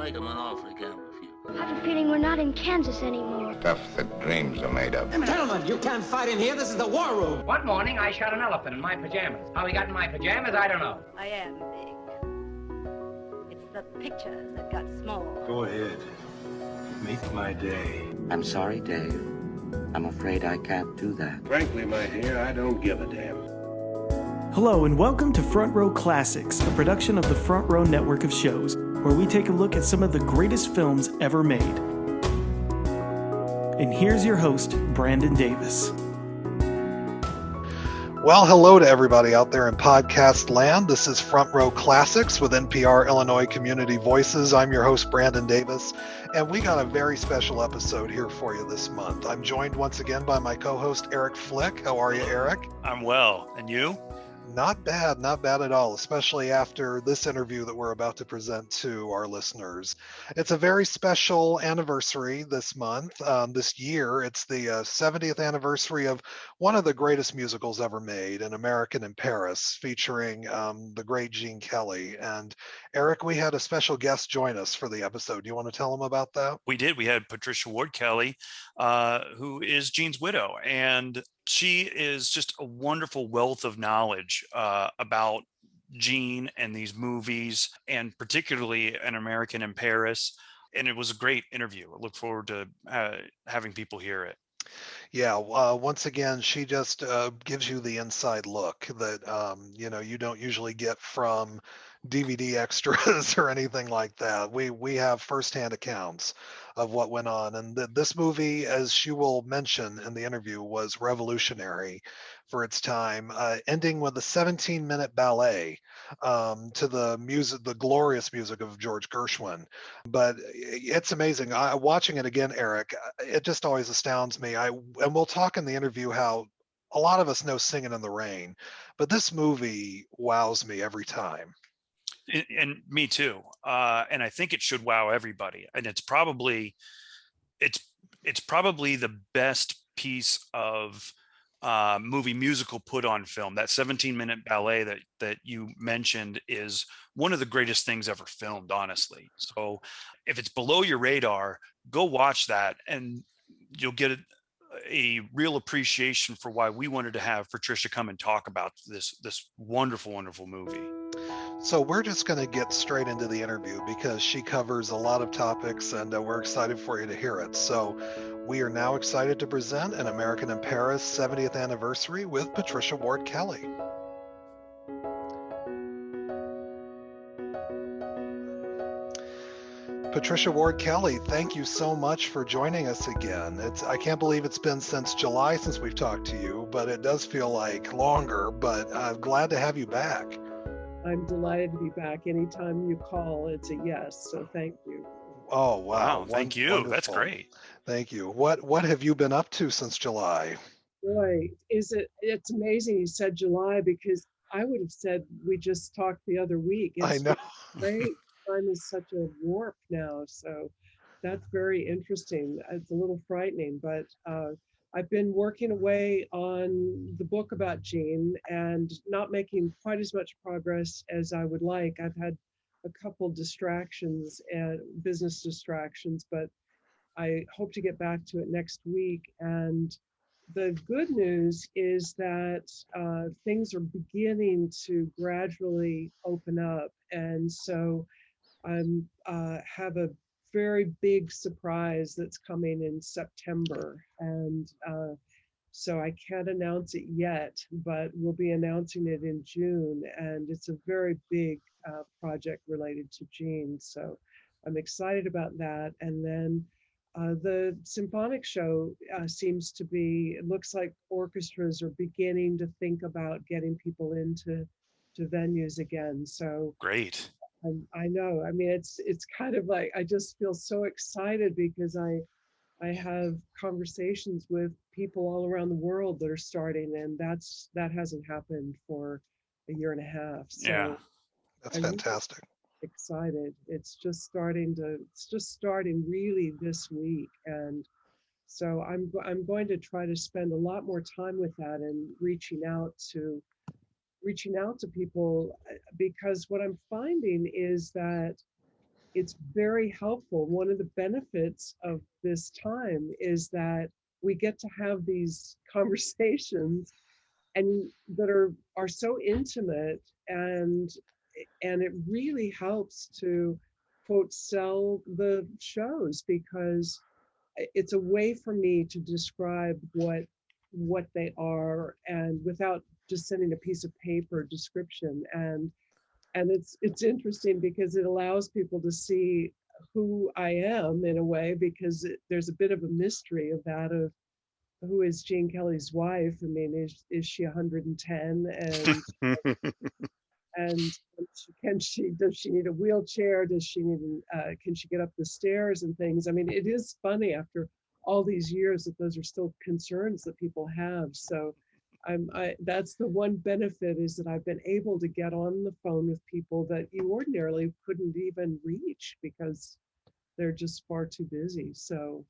make him an offer he can't refuse. I have a feeling we're not in Kansas anymore. Stuff that dreams are made of. Gentlemen, you can't fight in here. This is the war room. One morning, I shot an elephant in my pajamas. How he got in my pajamas, I don't know. I am big. It's the pictures that got small. Go ahead. Make my day. I'm sorry, Dave. I'm afraid I can't do that. Frankly, my dear, I don't give a damn. Hello and welcome to Front Row Classics, a production of the Front Row network of shows, where we take a look at some of the greatest films ever made. And here's your host, Brandon Davis. Well, hello to everybody out there in podcast land. This is Front Row Classics with NPR Illinois Community Voices. I'm your host, Brandon Davis, and we got a very special episode here for you this month. I'm joined once again by my co-host, Eric Flick. How are you, Eric? I'm well. And you? Not bad at all, especially after this interview that we're about to present to our listeners. It's a very special anniversary this month, this year. It's the 70th anniversary of one of the greatest musicals ever made, An American in Paris, featuring the great Gene Kelly. And Eric, we had a special guest join us for the episode. Do you want to tell them about that? We did. We had Patricia Ward Kelly, who is Gene's widow, and she is just a wonderful wealth of knowledge about Gene and these movies, and particularly An American in Paris. And it was a great interview. I look forward to having people hear it. Yeah, once again, she just gives you the inside look that you don't usually get from DVD extras or anything like that. We have firsthand accounts of what went on, and this movie, as she will mention in the interview, was revolutionary for its time, ending with a 17-minute ballet to the music, the glorious music of George Gershwin. But it's amazing. Watching it again, Eric, it just always astounds me. And we'll talk in the interview how a lot of us know Singing in the Rain, but this movie wows me every time. And me too. And I think it should wow everybody. And it's probably the best piece of movie musical put on film. That 17-minute ballet that you mentioned is one of the greatest things ever filmed, honestly. So if it's below your radar, go watch that and you'll get a real appreciation for why we wanted to have Patricia come and talk about this wonderful, wonderful movie. So we're just going to get straight into the interview because she covers a lot of topics, and we're excited for you to hear it. So we are now excited to present An American in Paris 70th anniversary with Patricia Ward Kelly. Patricia Ward Kelly, thank you so much for joining us again. I can't believe it's been since July since we've talked to you, but it does feel like longer, but I'm glad to have you back. I'm delighted to be back. Anytime you call, it's a yes. So thank you. Oh, wow. Thank you. Wonderful. That's great. Thank you. What have you been up to since July? Boy, it's amazing you said July, because I would have said we just talked the other week. I know. Right? Time is such a warp now. So that's very interesting. It's a little frightening, but I've been working away on the book about Gene and not making quite as much progress as I would like. I've had a couple distractions and business distractions, but I hope to get back to it next week. And the good news is that things are beginning to gradually open up. And so I have a very big surprise that's coming in September, and so I can't announce it yet, but we'll be announcing it in June, and it's a very big project related to Gene, so I'm excited about that. And then the symphonic show it looks like orchestras are beginning to think about getting people into venues again. So great. I know. I mean, it's kind of like, I just feel so excited because I have conversations with people all around the world that are starting, and that hasn't happened for a year and a half. So yeah, that's fantastic. Really excited. It's just starting really this week, and so I'm going to try to spend a lot more time with that and reaching out to people, because what I'm finding is that it's very helpful. One of the benefits of this time is that we get to have these conversations and that are so intimate, and it really helps to quote sell the shows, because it's a way for me to describe what they are, and without just sending a piece of paper description. And it's interesting because it allows people to see who I am in a way, because there's a bit of a mystery of that, of who is Gene Kelly's wife. I mean, is she 110? And does she need a wheelchair? Does she need can she get up the stairs and things? I mean, it is funny after all these years that those are still concerns that people have. So that's the one benefit, is that I've been able to get on the phone with people that you ordinarily couldn't even reach because they're just far too busy. So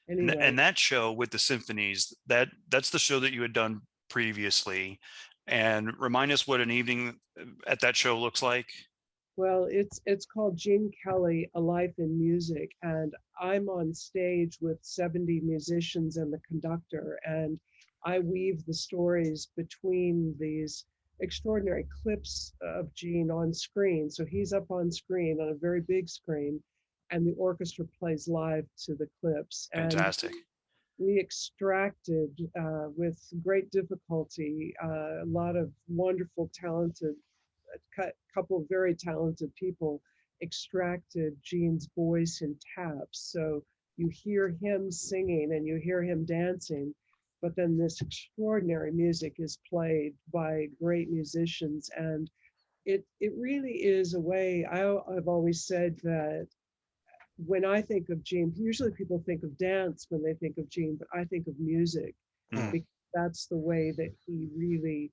anyway. And that show with the symphonies, that's the show that you had done previously. And remind us what an evening at that show looks like. Well, it's called Gene Kelly, A Life in Music, and I'm on stage with 70 musicians and the conductor, and I weave the stories between these extraordinary clips of Gene on screen. So he's up on screen on a very big screen, and the orchestra plays live to the clips. Fantastic. And we extracted with great difficulty a lot of wonderful, talented, a couple of very talented people extracted Gene's voice in taps. So you hear him singing and you hear him dancing, but then this extraordinary music is played by great musicians. And it really is a way. I've always said that when I think of Gene, usually people think of dance when they think of Gene, but I think of music, because that's the way that he really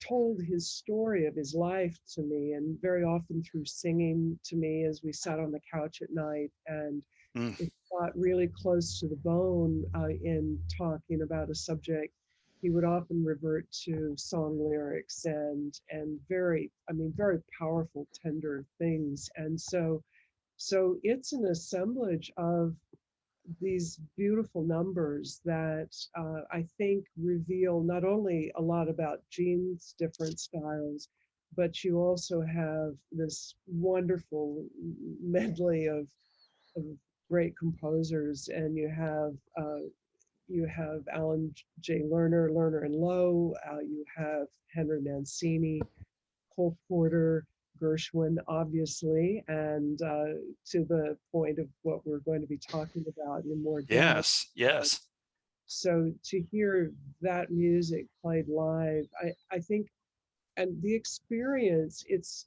told his story of his life to me, and very often through singing to me as we sat on the couch at night. And it got really close to the bone in talking about a subject. He would often revert to song lyrics and very powerful, tender things. And so it's an assemblage of these beautiful numbers that I think reveal not only a lot about Gene's different styles, but you also have this wonderful medley of great composers, and you have Alan J. Lerner and Lowe, you have Henry Mancini, Cole Porter, Gershwin, obviously, and to the point of what we're going to be talking about in more depth. Yes. So to hear that music played live, I think, and the experience, it's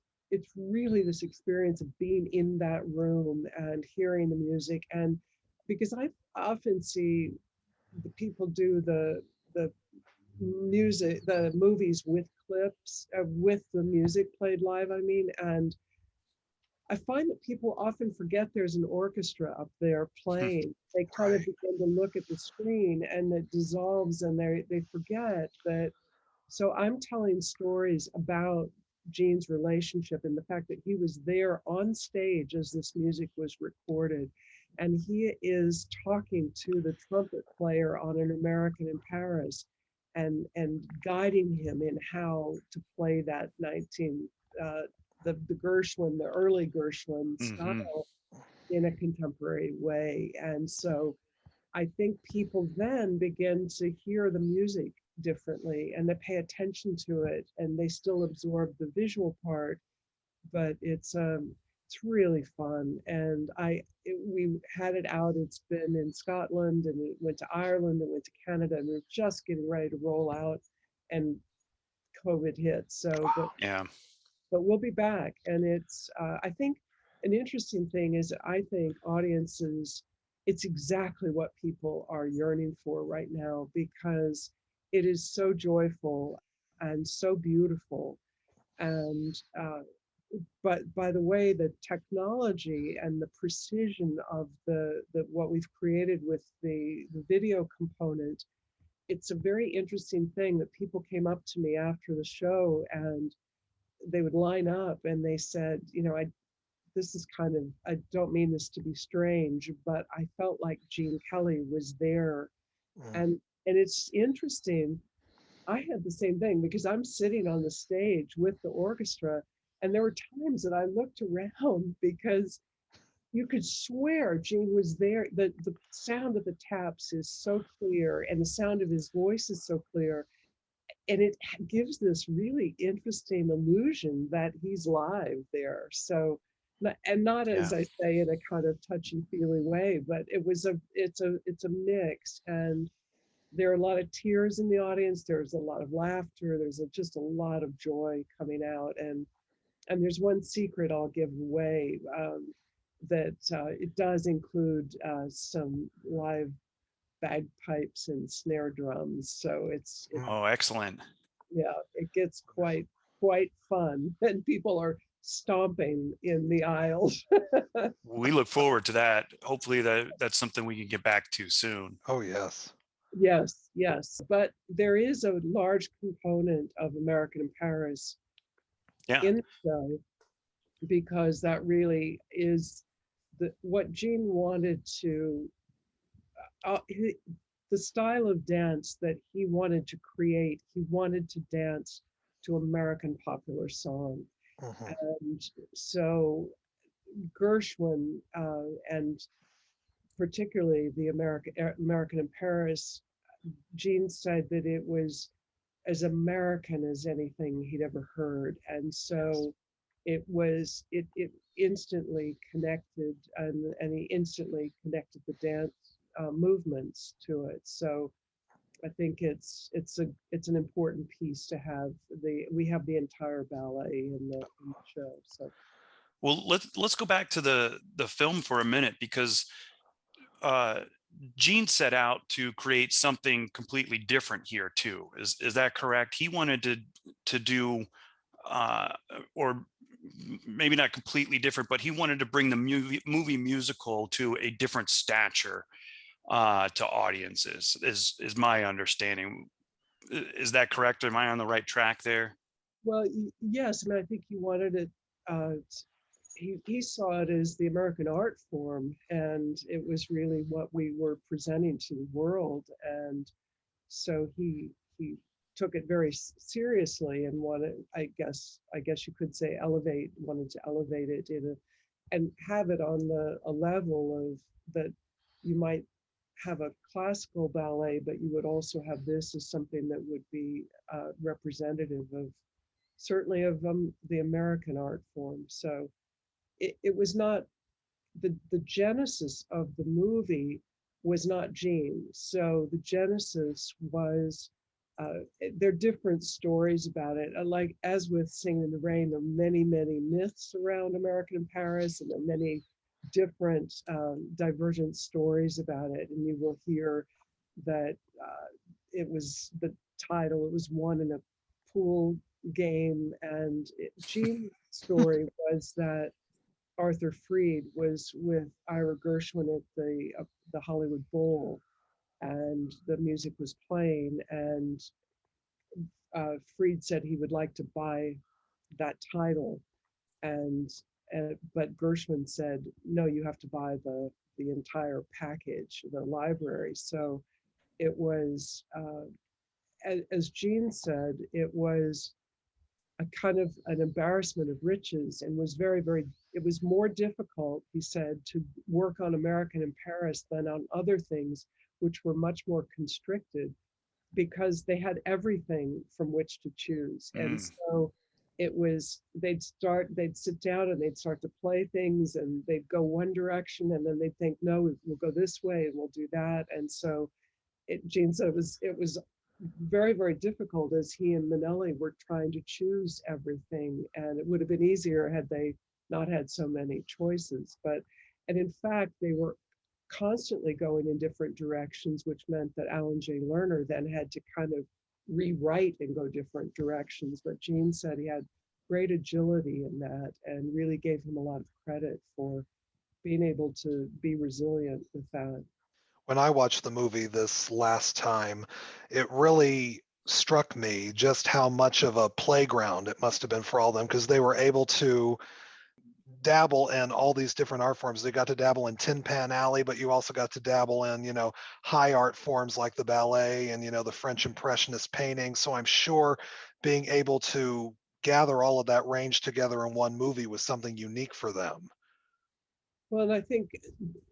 really this experience of being in that room and hearing the music. And because I often see the people do the music, the movies with clips, with the music played live, I mean, and I find that people often forget there's an orchestra up there playing. They kind of begin to look at the screen and it dissolves, and they forget that. So I'm telling stories about Gene's relationship and the fact that he was there on stage as this music was recorded. And he is talking to the trumpet player on An American in Paris and guiding him in how to play that the Gershwin, the early Gershwin style in a contemporary way. And so I think people then begin to hear the music differently, and they pay attention to it, and they still absorb the visual part, but it's really fun. And we had it out, it's been in Scotland, and it went to Ireland, and went to Canada, and we're just getting ready to roll out, and COVID hit. So but we'll be back. And it's I think an interesting thing is, I think audiences, it's exactly what people are yearning for right now, because it is so joyful and so beautiful. And but by the way, the technology and the precision of the what we've created with the video component, it's a very interesting thing that people came up to me after the show, and they would line up and they said, this is kind of, I don't mean this to be strange, but I felt like Gene Kelly was there. And it's interesting. I had the same thing because I'm sitting on the stage with the orchestra, and there were times that I looked around because you could swear Gene was there. The sound of the taps is so clear, and the sound of his voice is so clear. And it gives this really interesting illusion that he's live there. So, and not as I say in a kind of touchy-feely way, but it's a mix, and there are a lot of tears in the audience. There's a lot of laughter. There's just a lot of joy coming out, and there's one secret I'll give away, that it does include some live bagpipes and snare drums. So it's oh, excellent. Yeah, it gets quite fun, and people are stomping in the aisles. We look forward to that. Hopefully that's something we can get back to soon. Oh, yes. Yes. But there is a large component of American in Paris in the show, because that really is what Gene wanted to, the style of dance that he wanted to create. He wanted to dance to American popular song. And so Gershwin, and particularly the American in Paris, Gene said that it was as American as anything he'd ever heard. And so it instantly connected, and he instantly connected the dance movements to it. So I think it's an important piece to have. We have the entire ballet in the show. So, well, let's go back to the film for a minute, because Gene set out to create something completely different here too. Is that correct? He wanted to do, or maybe not completely different, but he wanted to bring the movie musical to a different stature to audiences, is my understanding. Is that correct? Am I on the right track there? Well, yes. I mean, I think he wanted it, he saw it as the American art form, and it was really what we were presenting to the world. And so he took it very seriously, and wanted, I guess you could say, wanted to elevate it and have it on a level of that you might have a classical ballet, but you would also have this as something that would be representative of, certainly of the American art form. So it was not, the genesis of the movie was not Gene. So the genesis was, there are different stories about it. Like, as with Singing in the Rain, there are many, many myths around American in Paris, and there are many different divergent stories about it. And you will hear that it was the title, it was won in a pool game. And Gene's story was that Arthur Freed was with Ira Gershwin at the Hollywood Bowl, and the music was playing, and Freed said he would like to buy that title, but Gershwin said, no, you have to buy the entire package, the library. So it was, as Gene said, it was a kind of an embarrassment of riches, and was very, very, it was more difficult, he said, to work on American in Paris than on other things, which were much more constricted, because they had everything from which to choose. And so it was, they'd sit down and they'd start to play things, and they'd go one direction, and then they'd think, no, we'll go this way and we'll do that. And so Gene said it was very, very difficult, as he and Minnelli were trying to choose everything. And it would have been easier had they not had so many choices. And in fact, they were constantly going in different directions, which meant that Alan J. Lerner then had to kind of rewrite and go different directions. But Gene said he had great agility in that, and really gave him a lot of credit for being able to be resilient with that. When I watched the movie this last time, it really struck me just how much of a playground it must have been for all of them, because they were able to dabble in all these different art forms. They got to dabble in Tin Pan Alley, but you also got to dabble in, high art forms like the ballet and, the French Impressionist painting. So I'm sure being able to gather all of that range together in one movie was something unique for them. Well, and I think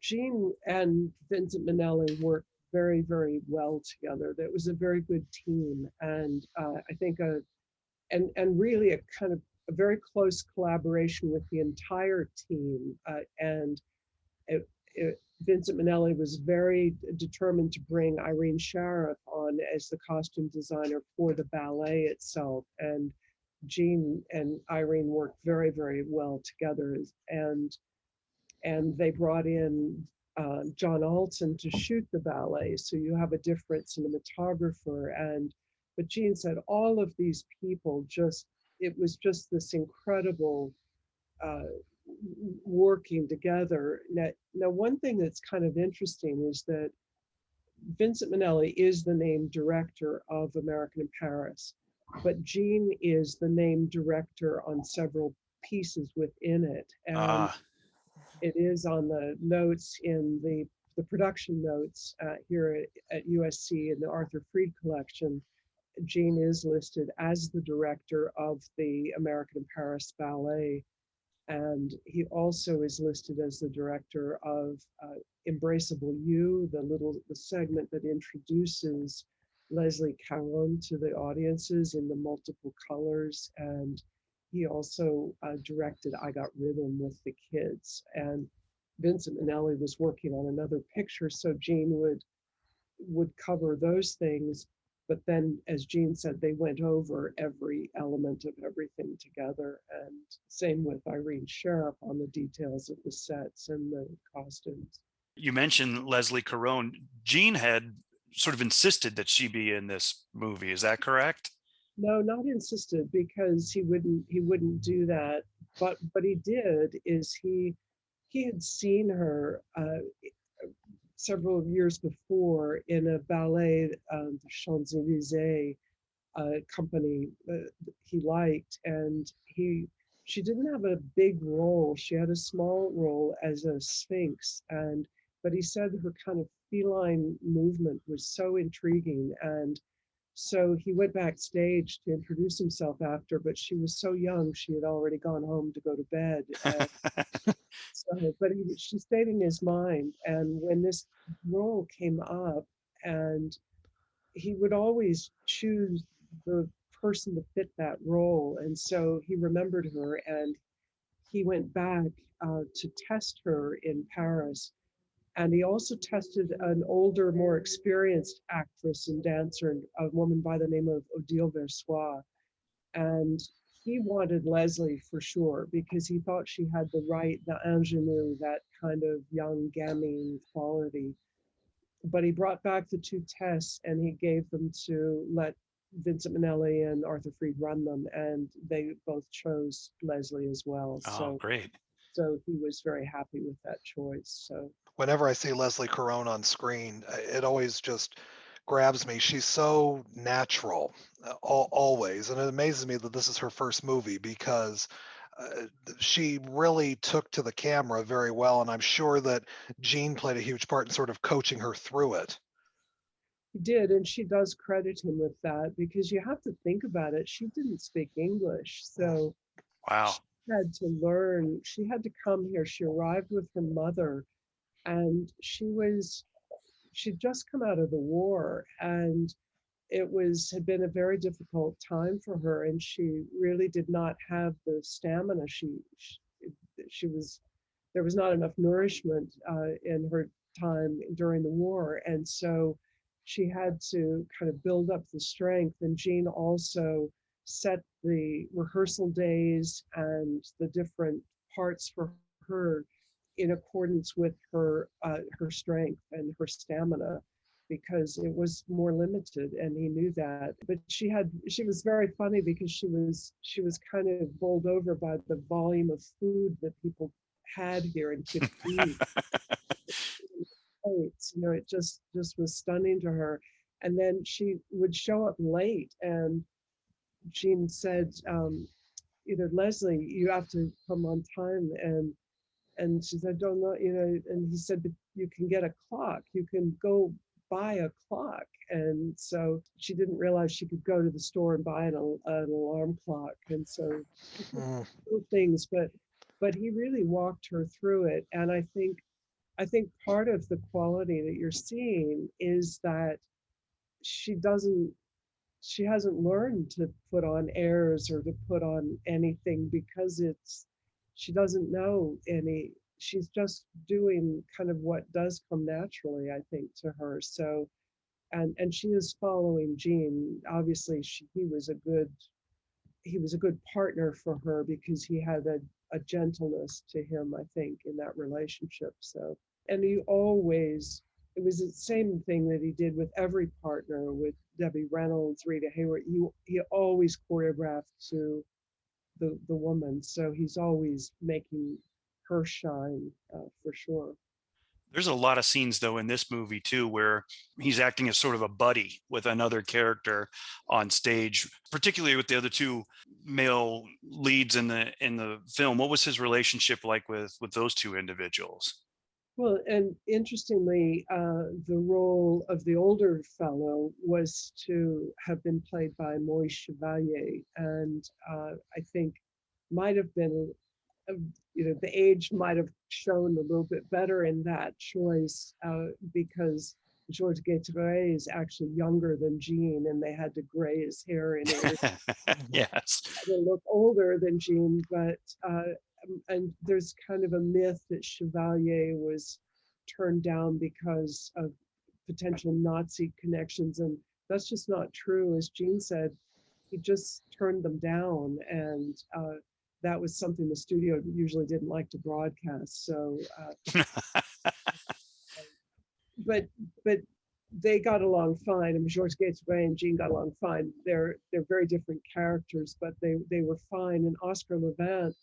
Jean and Vincent Minnelli worked very, very well together. That was a very good team, and I think and really a kind of a very close collaboration with the entire team. And Vincent Minnelli was very determined to bring Irene Sharaff on as the costume designer for the ballet itself. And Jean and Irene worked very, very well together. And they brought in John Alton to shoot the ballet. So you have a different cinematographer. But Jean said all of these people it was just this incredible working together. Now, one thing that's kind of interesting is that Vincent Minnelli is the named director of American in Paris, but Jean is the named director on several pieces within it. And it is on the notes in the production notes here at USC in the Arthur Freed collection. Jean is listed as the director of the American in Paris Ballet. And he also is listed as the director of Embraceable You, the segment that introduces Leslie Caron to the audiences in the multiple colors. And he also directed I Got Rhythm with the kids. And Vincent Minnelli was working on another picture, so Jean would cover those things. But then, as Jean said, they went over every element of everything together. And same with Irene Sharaff on the details of the sets and the costumes. You mentioned Leslie Caron. Jean had sort of insisted that she be in this movie. Is that correct? No, not insisted, because he wouldn't do that. But he did is he had seen her several years before in a ballet, the Champs-Élysées company he liked, and she didn't have a big role. She had a small role as a sphinx, but he said her kind of feline movement was so intriguing, and so he went backstage to introduce himself after, but she was so young, she had already gone home to go to bed. But she stayed in his mind. And when this role came up, and he would always choose the person to fit that role. And so he remembered her, and he went back to test her in Paris. And he also tested an older, more experienced actress and dancer, a woman by the name of Odile Versoix. And he wanted Leslie for sure, because he thought she had the ingenue, that kind of young gamine quality. But he brought back the two tests, and he gave them to let Vincent Minnelli and Arthur Freed run them, and they both chose Leslie as well. Oh, great. So he was very happy with that choice. So whenever I see Leslie Caron on screen, it always just grabs me. She's so natural, always. And it amazes me that this is her first movie, because she really took to the camera very well. And I'm sure that Jean played a huge part in sort of coaching her through it. He did, and she does credit him with that, because you have to think about it. She didn't speak English, so wow. She had to learn. She had to come here. She arrived with her mother, and she'd just come out of the war, and it had been a very difficult time for her, and she really did not have the stamina. There was not enough nourishment in her time during the war, and so she had to kind of build up the strength. And Jean also set the rehearsal days and the different parts for her in accordance with her strength and her stamina, because it was more limited, and he knew that. But she was very funny, because she was kind of bowled over by the volume of food that people had here and could eat. It just was stunning to her. And then she would show up late, and Jean said, Leslie, you have to come on time. And she said, I don't know, and he said, but you can get a clock. You can go buy a clock. And so she didn't realize she could go to the store and buy an alarm clock. And so little things, but he really walked her through it. And I think part of the quality that you're seeing is that she hasn't learned to put on airs or to put on anything because she doesn't know any, she's just doing kind of what does come naturally, I think, to her. So, and she is following Gene. Obviously he was a good partner for her because he had a gentleness to him, I think, in that relationship. So, and it was the same thing that he did with every partner, with Debbie Reynolds, Rita Hayworth. He always choreographed to the woman. So he's always making her shine, for sure. There's a lot of scenes though in this movie too where he's acting as sort of a buddy with another character on stage, particularly with the other two male leads in the film. What was his relationship like with those two individuals? Well, and interestingly, the role of the older fellow was to have been played by Maurice Chevalier, and I think might have been, the age might have shown a little bit better in that choice, because Georges Guétret is actually younger than Jean, and they had to gray his hair in order Yes. to look older than Jean. But and there's kind of a myth that Chevalier was turned down because of potential Nazi connections, and that's just not true. As Jean said, he just turned them down, and that was something the studio usually didn't like to broadcast. So, but they got along fine. And Georges Guétret and Jean got along fine. They're very different characters, but they were fine. And Oscar Levant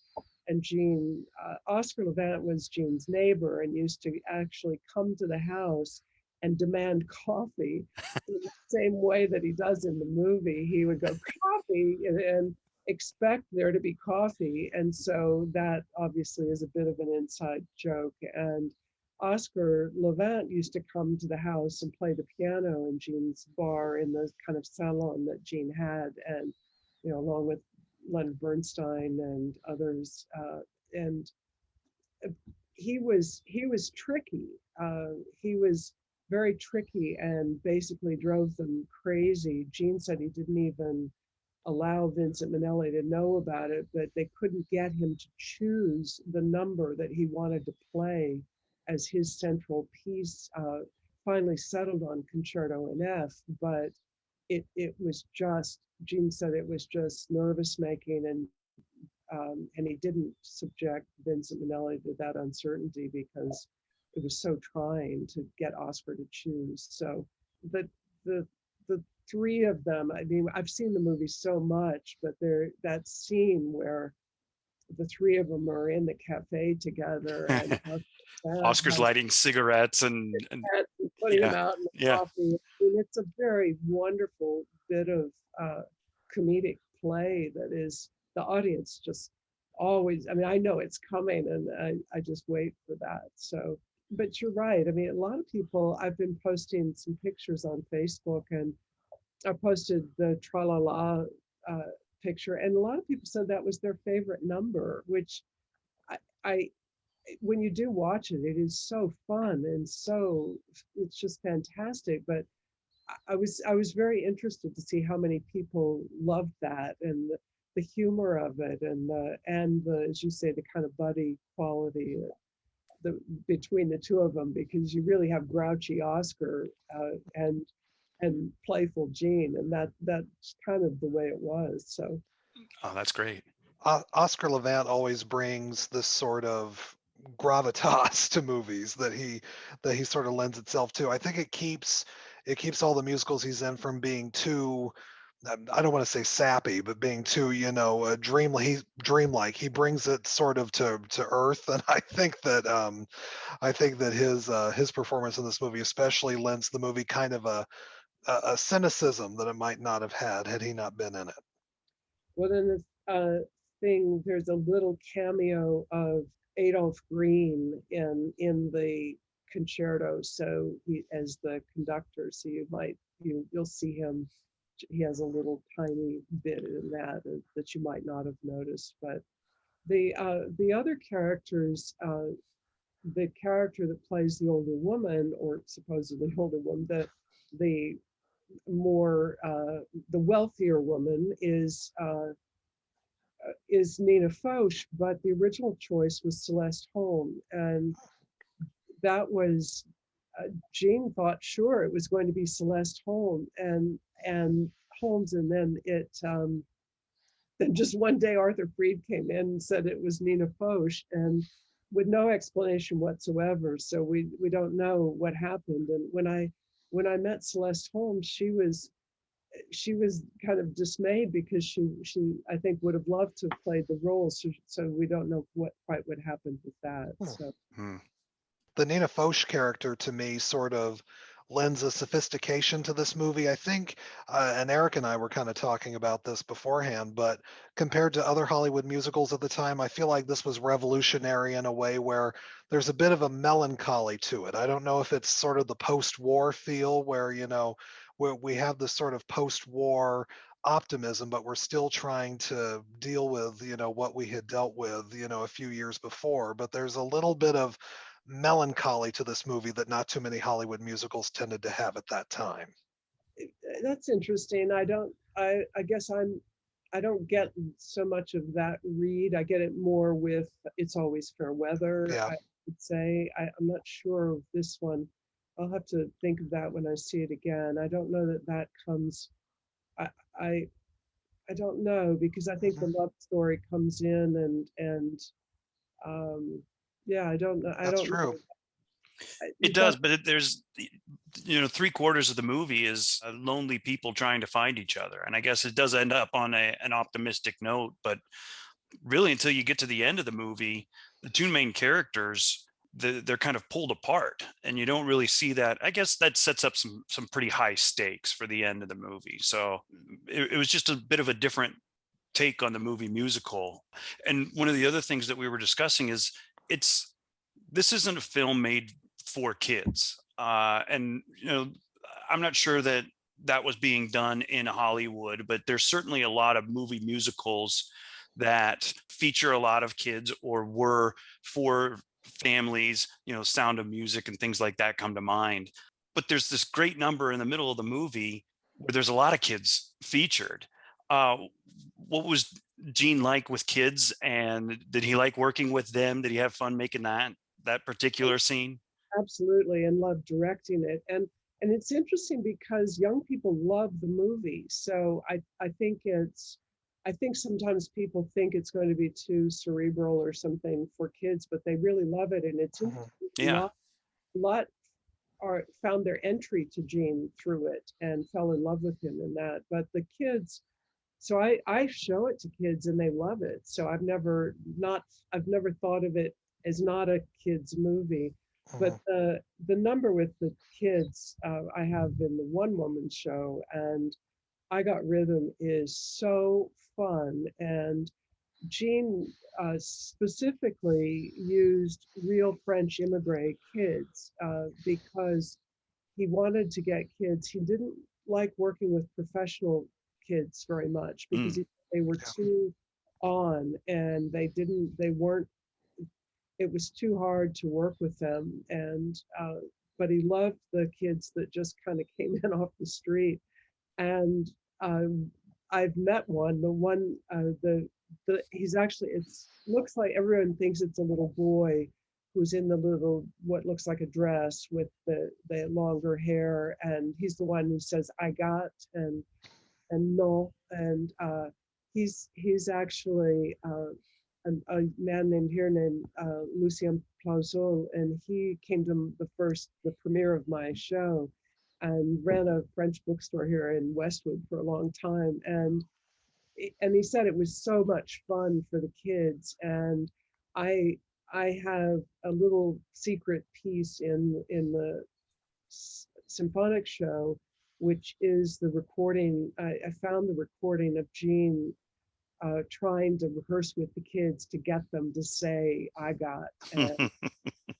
and Jean, Oscar Levant was Jean's neighbor and used to actually come to the house and demand coffee in the same way that he does in the movie. He would go, coffee, and expect there to be coffee. And so that obviously is a bit of an inside joke. And Oscar Levant used to come to the house and play the piano in Jean's bar in the kind of salon that Jean had, and along with Leonard Bernstein and others. And he was tricky. He was very tricky and basically drove them crazy. Jean said he didn't even allow Vincent Minnelli to know about it, but they couldn't get him to choose the number that he wanted to play as his central piece. Finally settled on Concerto in F, but it was just, Jean said it was just nervous making, and he didn't subject Vincent Minnelli to that uncertainty because it was so trying to get Oscar to choose. So the three of them, I mean, I've seen the movie so much, but that scene where the three of them are in the cafe together and Oscar's lighting cigarettes and putting them out in the coffee. I mean, it's a very wonderful bit of comedic play that is, the audience just always, I mean, I know it's coming, and I just wait for that. So, but you're right. I mean, a lot of people, I've been posting some pictures on Facebook, and I posted the Tra-La-La picture, and a lot of people said that was their favorite number, which I when you do watch it, it is so fun and so it's just fantastic. But I was very interested to see how many people loved that, and the humor of it, and the, as you say, the kind of buddy quality between the two of them, because you really have grouchy Oscar and playful Jean, and that's kind of the way it was. So, oh, that's great. Oscar Levant always brings this sort of gravitas to movies that he sort of lends itself to. I think it keeps all the musicals he's in from being too, I don't want to say sappy, but being too, dreamlike. He brings it sort of to earth, and I think that his performance in this movie especially lends the movie kind of a cynicism that it might not have had he not been in it. Well, then thing, there's a little cameo of Adolf Green in the concerto, so he as the conductor, so you'll see him. He has a little tiny bit in that that you might not have noticed. But the other characters, the character that plays the older woman, or supposedly older woman, the more the wealthier woman is Nina Foch, but the original choice was Celeste Holm, and that was Jean thought sure it was going to be Celeste Holm and Holmes, and then then just one day Arthur Freed came in and said it was Nina Foch, and with no explanation whatsoever. So we don't know what happened. And when I met Celeste Holmes, she was kind of dismayed because she I think would have loved to have played the role. So we don't know what happened with that. So. The Nina Foch character to me sort of lends a sophistication to this movie. I think, and Eric and I were kind of talking about this beforehand, but compared to other Hollywood musicals at the time, I feel like this was revolutionary in a way where there's a bit of a melancholy to it. I don't know if it's sort of the post-war feel where, where we have this sort of post-war optimism, but we're still trying to deal with, what we had dealt with, a few years before. But there's a little bit of melancholy to this movie that not too many Hollywood musicals tended to have at that time. That's interesting. I guess I don't get so much of that read. I get it more with It's Always Fair Weather. Yeah. I would say I'm not sure of this one. I'll have to think of that when I see it again. I don't know that comes. I don't know, because I think the love story comes in and yeah, I don't know. That's true. It does, but there's, 3/4 of the movie is lonely people trying to find each other. And I guess it does end up on an optimistic note, but really until you get to the end of the movie, the two main characters, they're kind of pulled apart and you don't really see that. I guess that sets up some pretty high stakes for the end of the movie. So it was just a bit of a different take on the movie musical. And one of the other things that we were discussing is this isn't a film made for kids. And, I'm not sure that was being done in Hollywood, but there's certainly a lot of movie musicals that feature a lot of kids or were for families, Sound of Music and things like that come to mind. But there's this great number in the middle of the movie where there's a lot of kids featured. What was Gene like with kids, and did he like working with them? Did he have fun making that particular scene? Absolutely, and loved directing it. And it's interesting because young people love the movie. So I think sometimes people think it's going to be too cerebral or something for kids, but they really love it. And it's Yeah. a lot found their entry to Gene through it and fell in love with him in that. But the kids, so I show it to kids and they love it. So I've never thought of it as not a kids movie. But the number with the kids I have in the one woman show, and I Got Rhythm, is so fun. And Gene specifically used real French immigrant kids because he wanted to get kids. He didn't like working with professional kids very much because they were too on, and they weren't. It was too hard to work with them, and but he loved the kids that just kind of came in off the street. And I've met one. The one he's actually, looks like everyone thinks it's a little boy who's in the little what looks like a dress with the longer hair, and he's the one who says "I got" and "no," and he's actually a man named Lucien Plauzot, and he came to the premiere of my show and ran a French bookstore here in Westwood for a long time. And he said it was so much fun for the kids. And I have a little secret piece in the symphonic show, which is the recording. I found the recording of Gene trying to rehearse with the kids to get them to say "I got," and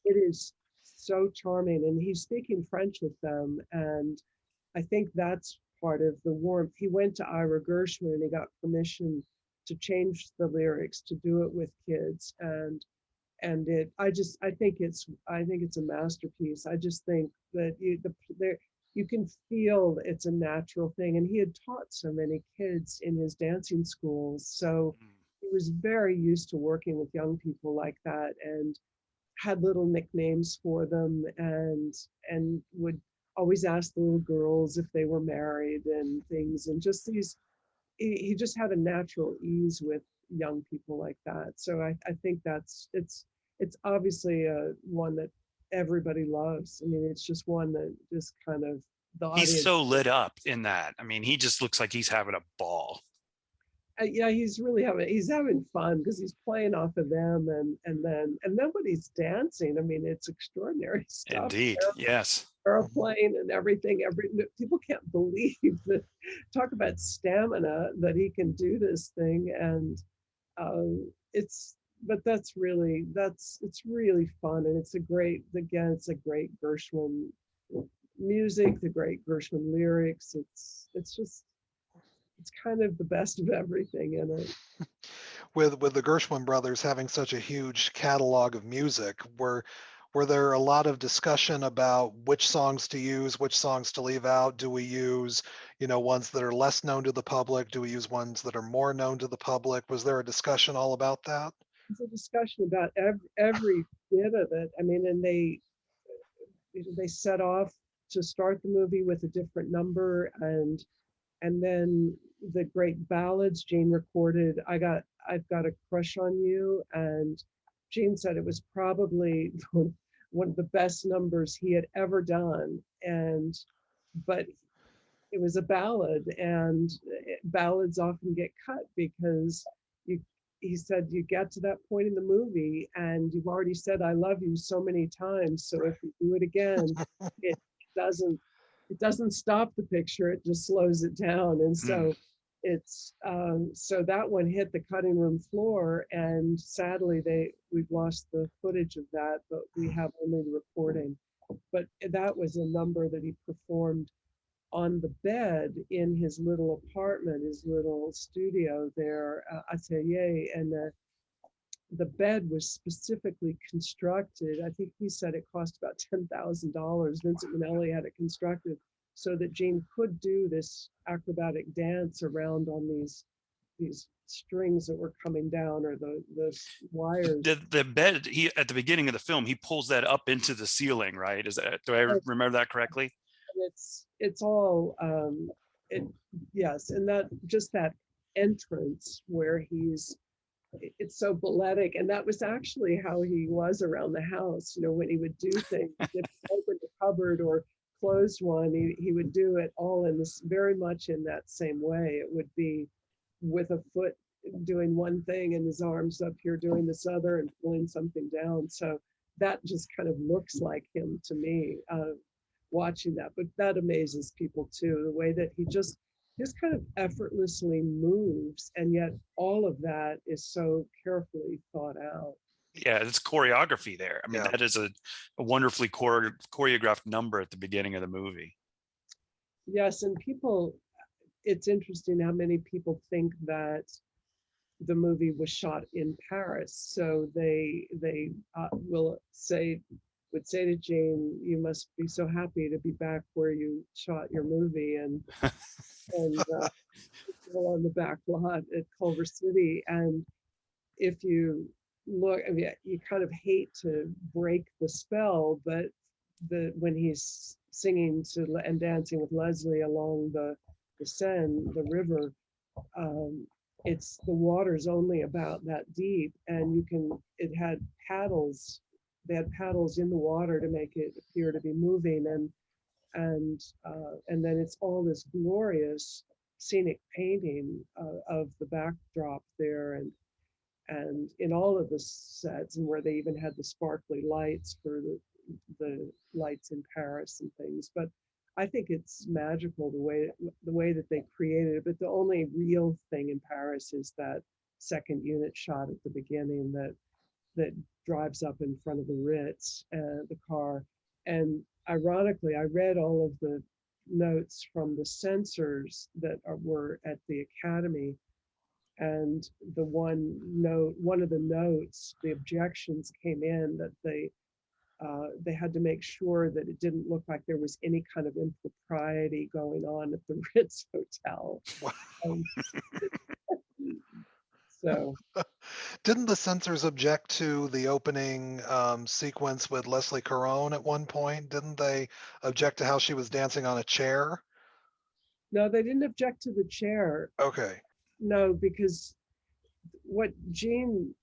it is so charming. And he's speaking French with them, and I think that's part of the warmth. He went to Ira Gershwin and he got permission to change the lyrics to do it with kids, and I think it's a masterpiece. I just think that you can feel it's a natural thing. And he had taught so many kids in his dancing schools, so he was very used to working with young people like that, and had little nicknames for them, and would always ask the little girls if they were married and things, and just he just had a natural ease with young people like that. So I think it's obviously one that everybody loves. I mean, it's just one that just kind of the audience. He's so lit up in that. I mean, he just looks like he's having a ball. Yeah, he's having fun because he's playing off of them, and then when he's dancing, I mean, it's extraordinary stuff. Indeed, yes. Airplane and everything. People can't believe that. Talk about stamina that he can do this thing, and it's really fun, and it's a great Gershwin music, the great Gershwin lyrics. It's kind of the best of everything in it. With the Gershwin brothers having such a huge catalog of music, were there a lot of discussion about which songs to use, which songs to leave out? Do we use, ones that are less known to the public? Do we use ones that are more known to the public? Was there a discussion all about that? There's a discussion about every bit of it. I mean, and they set off to start the movie with a different number, and then the great ballads Gene recorded. I've got a crush on you, and Gene said it was probably one of the best numbers he had ever done, but it was a ballad, and ballads often get cut because he said you get to that point in the movie and you've already said I love you so many times, so if you do it again, it doesn't stop the picture, it just slows it down. And so so that one hit the cutting room floor, and sadly we've lost the footage of that, but we have only the recording. But that was a number that he performed on the bed in his little apartment, his little studio there, atelier, and the bed was specifically constructed. I think he said it cost about $10,000. Vincent Minnelli had it constructed so that Gene could do this acrobatic dance around on these strings that were coming down, or the wires. The bed, at the beginning of the film, he pulls that up into the ceiling, right? Do I remember that correctly? It's all yes, and that entrance where it's so balletic, and that was actually how he was around the house. When he would do things, if he opened a cupboard or closed one, he would do it all in this very much in that same way. It would be with a foot doing one thing and his arms up here doing this other and pulling something down. So that just kind of looks like him to me, watching that. But that amazes people too, the way that he just kind of effortlessly moves, and yet all of that is so carefully thought out. Yeah, it's choreography there. I mean, that is a wonderfully choreographed number at the beginning of the movie. Yes, and it's interesting how many people think that the movie was shot in Paris. So they would say to Jane, "You must be so happy to be back where you shot your movie," and on the back lot at Culver City. And if you look, I mean, you kind of hate to break the spell, but when he's singing and dancing with Leslie along the Seine, the river, the water's only about that deep, and it had paddles. They had paddles in the water to make it appear to be moving, and then it's all this glorious scenic painting of the backdrop there, and in all of the sets, and where they even had the sparkly lights for the lights in Paris and things. But I think it's magical the way that they created it. But the only real thing in Paris is that second unit shot at the beginning that drives up in front of the Ritz, the car. And ironically, I read all of the notes from the censors that were at the Academy. And one of the notes, the objections came in that they had to make sure that it didn't look like there was any kind of impropriety going on at the Ritz Hotel. So Didn't the censors object to the opening sequence with Leslie Caron at one point? Didn't they object to how she was dancing on a chair? no, they didn't object to the chair. Okay. No, because what Jean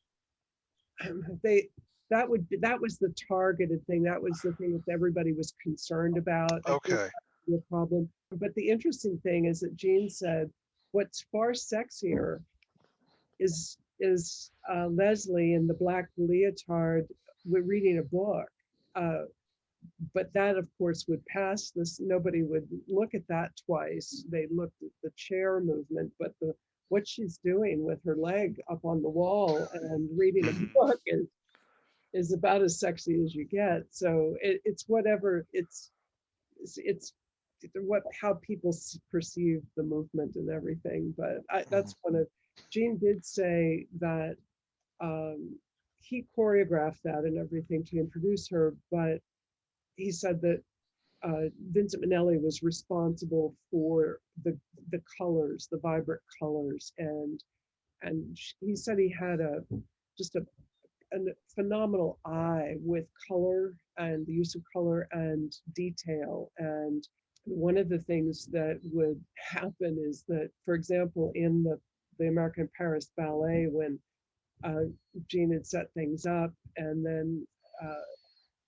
that was the targeted thing. That was the thing that everybody was concerned about. I think Okay. that was the problem. But the interesting thing is that Jean said, what's far sexier is Leslie in the black leotard reading a book. But that, of course, would pass this. Nobody would look at that twice. They looked at the chair movement, but what she's doing with her leg up on the wall and reading a book is about as sexy as you get. So it's whatever, it's how people perceive the movement and everything. But that's Jean did say that he choreographed that and everything to introduce her, but he said that Vincent Minnelli was responsible for the colors, the vibrant colors, and he said he had just a phenomenal eye with color and the use of color and detail. And one of the things that would happen is that, for example, in the American Paris Ballet, when Jean had set things up and then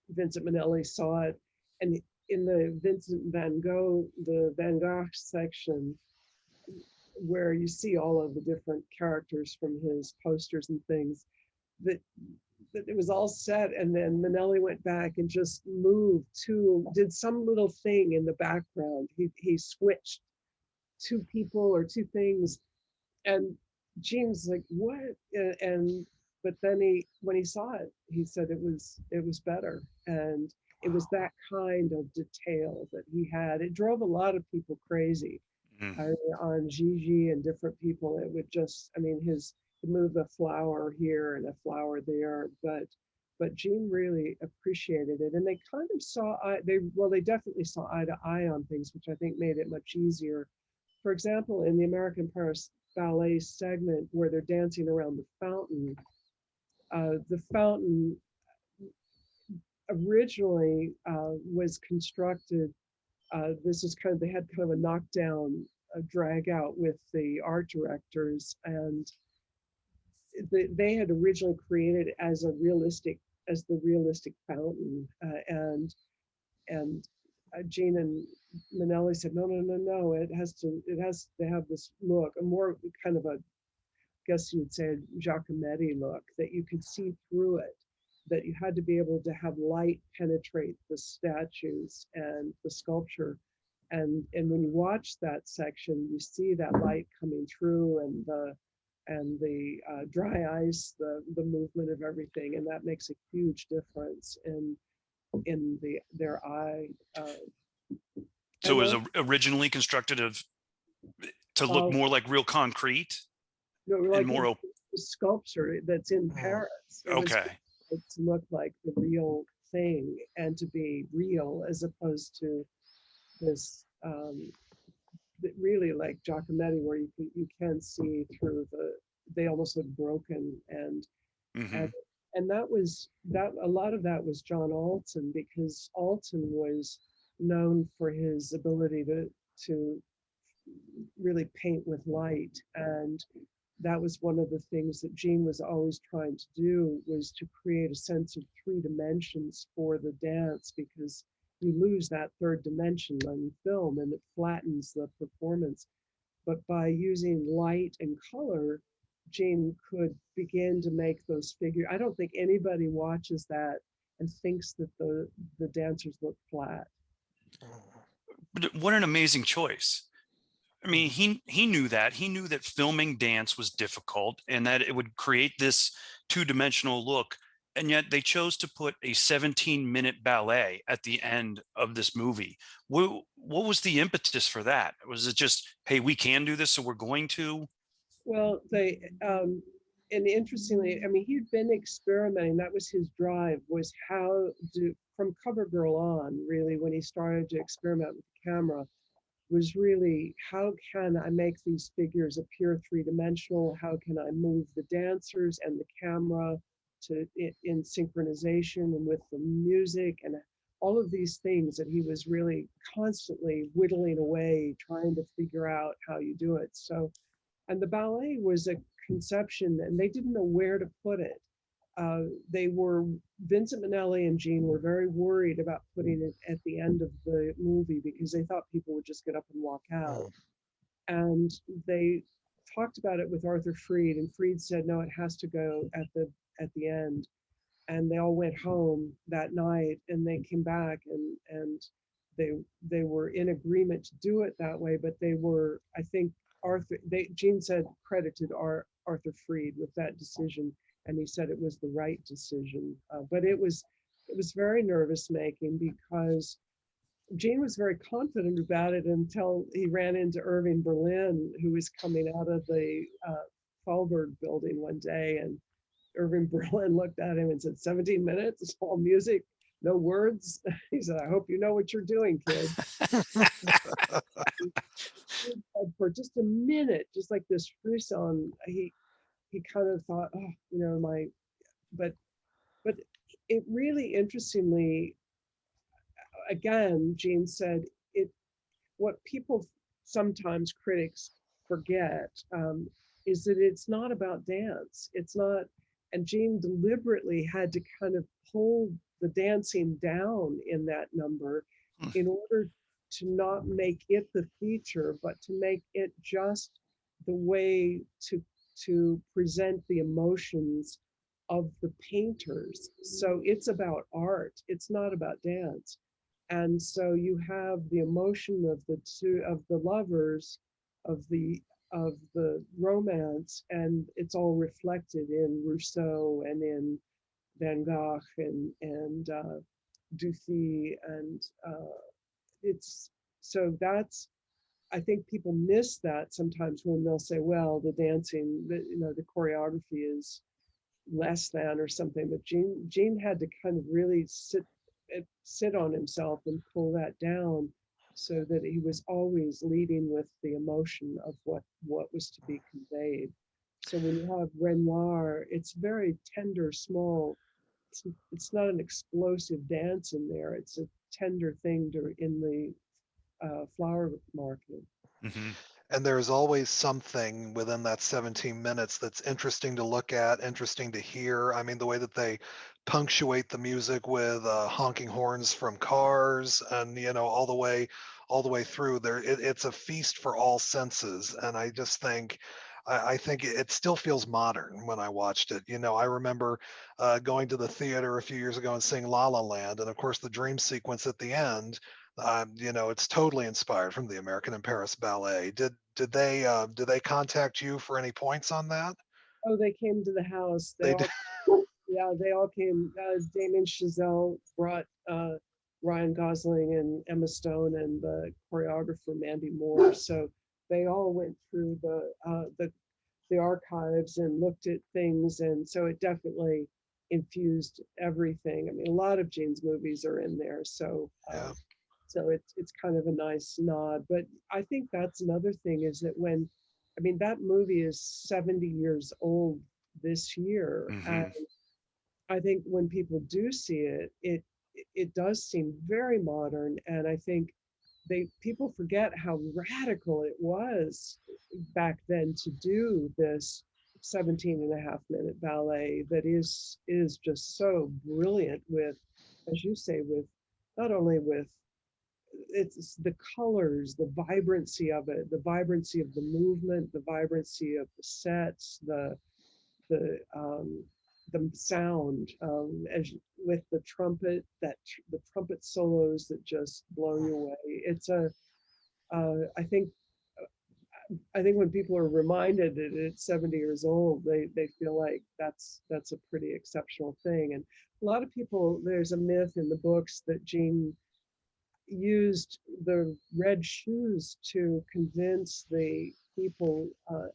Vincent Minnelli saw it, and in the the Van Gogh section, where you see all of the different characters from his posters and things, that it was all set, and then Minnelli went back and just did some little thing in the background. He switched two people or two things, and Jean's like, what? But then when he saw it, he said it was better, and it was that kind of detail that he had. It drove a lot of people crazy. On Gigi and different people. It would just, he'd move a flower here and a flower there, but Jean really appreciated it, and they kind of they definitely saw eye to eye on things, which I think made it much easier. For example, in the American Paris Ballet segment where they're dancing around the fountain originally was constructed. This is they had kind of a knockdown, drag out with the art directors, and they had originally created as the realistic fountain, and Jean and Minnelli said, no, it has to have this look, a more kind of guess you'd say a Giacometti look, that you could see through it, that you had to be able to have light penetrate the statues and the sculpture. And when you watch that section, you see that light coming through, and the dry ice, the movement of everything, and that makes a huge difference in their eye. So it was originally constructed to look more like real concrete, like and more open. Sculpture that's in Paris. Okay. To look like the real thing and to be real, as opposed to this really like Giacometti, where you can see through they almost look broken, and that a lot of that was John Alton, because Alton was known for his ability to really paint with light, and that was one of the things that Jean was always trying to do, was to create a sense of 3 dimensions for the dance, because you lose that 3rd dimension on film and it flattens the performance. But by using light and color, Jean could begin to make those figures. I don't think anybody watches that and thinks that the dancers look flat. But what an amazing choice. I mean, he knew that. He knew that filming dance was difficult and that it would create this two-dimensional look. And yet they chose to put a 17-minute ballet at the end of this movie. What was the impetus for that? Was it just, hey, we can do this, so we're going to? Well, and interestingly, I mean, he'd been experimenting. That was his drive, was how to, from CoverGirl on, really, when he started to experiment with the camera, was really, how can I make these figures appear three-dimensional? How can I move the dancers and the camera to in synchronization and with the music and all of these things that he was really constantly whittling away, trying to figure out how you do it. So, and the ballet was a conception, and they didn't know where to put it. Vincent Minnelli and Gene were very worried about putting it at the end of the movie because they thought people would just get up and walk out. And they talked about it with Arthur Freed, and Freed said, no, it has to go at the end. And they all went home that night, and they came back, and they were in agreement to do it that way. But they were, I think, Gene said, credited Arthur Freed with that decision, and he said it was the right decision. But it was very nervous making, because Gene was very confident about it until he ran into Irving Berlin, who was coming out of the Thalberg building one day, and Irving Berlin looked at him and said, 17 minutes, it's all music, no words. He said, I hope you know what you're doing, kid. For just a minute, just like this frisson, he kind of thought, oh, you know, but it really, interestingly, again, Gene said, what people sometimes, critics, forget, is that it's not about dance. It's not, and Gene deliberately had to kind of pull the dancing down in that number in order to not make it the feature, but to make it just the way to present the emotions of the painters. So it's about art, it's not about dance. And so you have the emotion of the lovers, of the romance, and it's all reflected in Rousseau and in Van Gogh and Duthy, and it's, so that's, I think people miss that sometimes when they'll say, well, the dancing, the choreography is less than or something. But Gene had to kind of really sit on himself and pull that down, so that he was always leading with the emotion of what was to be conveyed. So when you have Renoir, it's very tender, small. It's not an explosive dance in there. It's a tender thing in the flower market. Mm-hmm. And there's always something within that 17 minutes that's interesting to look at, interesting to hear. I mean, the way that they punctuate the music with honking horns from cars, and all the way through there, it's a feast for all senses. And I just think, I think it still feels modern when I watched it. I remember going to the theater a few years ago and seeing La La Land, and of course the dream sequence at the end. It's totally inspired from the American in Paris ballet. Did they contact you for any points on that? Oh, they came to the house. They all came. Damien Chazelle brought Ryan Gosling and Emma Stone and the choreographer Mandy Moore. So they all went through the archives and looked at things, and so it definitely infused everything. I mean, a lot of Gene's movies are in there, so. So it's kind of a nice nod. But I think that's another thing, is that that movie is 70 years old this year. Mm-hmm. And I think when people do see it, it does seem very modern. And I think people forget how radical it was back then to do this 17.5-minute ballet that is just so brilliant, with, as you say, with not only with it's the colors, the vibrancy of it, the vibrancy of the movement, the vibrancy of the sets, the the sound as with the trumpet, the trumpet solos that just blow you away. It's I think when people are reminded that it's 70 years old, they feel like that's a pretty exceptional thing. And a lot of people, there's a myth in the books that Gene used the red shoes to convince the people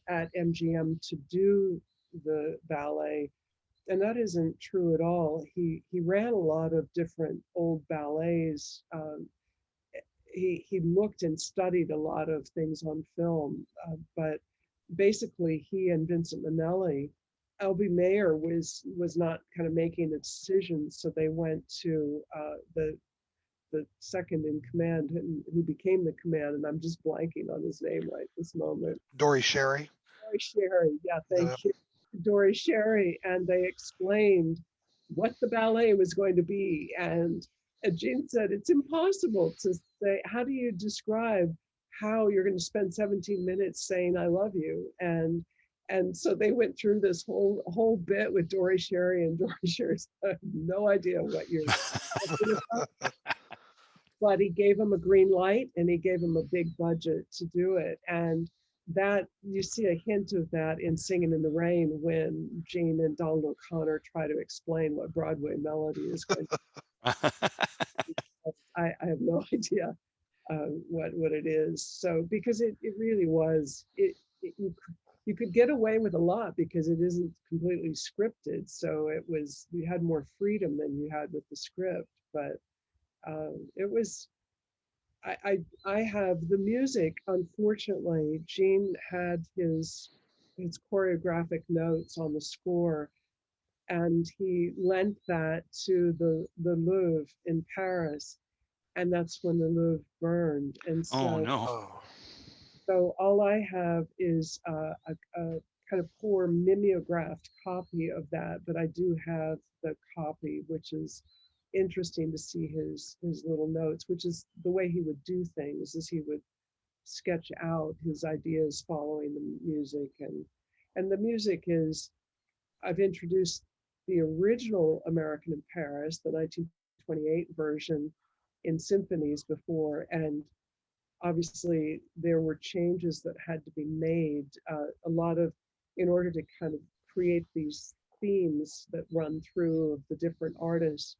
at MGM to do the ballet. And that isn't true at all. He ran a lot of different old ballets. He looked and studied a lot of things on film, but basically he and Vincent Minnelli, L.B. Mayer was not kind of making the decisions, so they went to the second in command, who became the command, and I'm just blanking on his name right this moment. Dory Sherry. Dory Sherry, yeah, thank you. Dory Sherry, and they explained what the ballet was going to be, and Gene said, it's impossible to say, how do you describe how you're going to spend 17 minutes saying I love you? And so they went through this whole bit with Dory Sherry, and Dory Sherry had no idea what you're talking about. But he gave him a green light, and he gave him a big budget to do it. And that, you see a hint of that in Singing in the Rain when Gene and Donald O'Connor try to explain what Broadway melody is going to be. I have no idea what it is. So because it really was, you could get away with a lot because it isn't completely scripted. So you had more freedom than you had with the script. But it was, I have the music. Unfortunately, Gene had his choreographic notes on the score, and he lent that to the Louvre in Paris, and that's when the Louvre burned. And so, oh no! So all I have is a kind of poor mimeographed copy of that, but I do have the copy, which is interesting to see his little notes, which is the way he would do things, is he would sketch out his ideas following the music, and the music is, I've introduced the original American in Paris, the 1928 version, in symphonies before, and obviously there were changes that had to be made, a lot of, in order to kind of create these themes that run through of the different artists.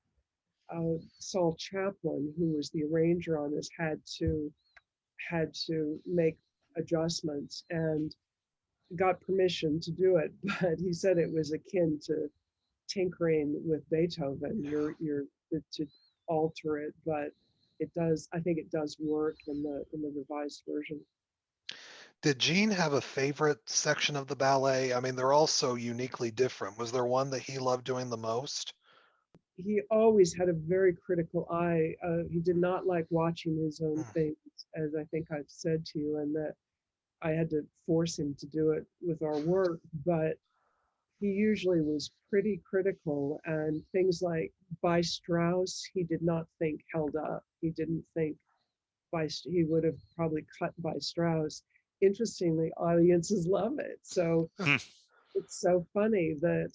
Saul Chaplin, who was the arranger on this, had to make adjustments and got permission to do it, but he said it was akin to tinkering with Beethoven. You're to alter it, but it does. I think it does work in the revised version. Did Gene have a favorite section of the ballet? I mean, they're all so uniquely different. Was there one that he loved doing the most? He always had a very critical eye. He did not like watching his own things, as I think I've said to you, and that I had to force him to do it with our work. But he usually was pretty critical, and things like by Strauss, he did not think held up. He didn't think he would have probably cut by Strauss. Interestingly, audiences love it. So it's so funny that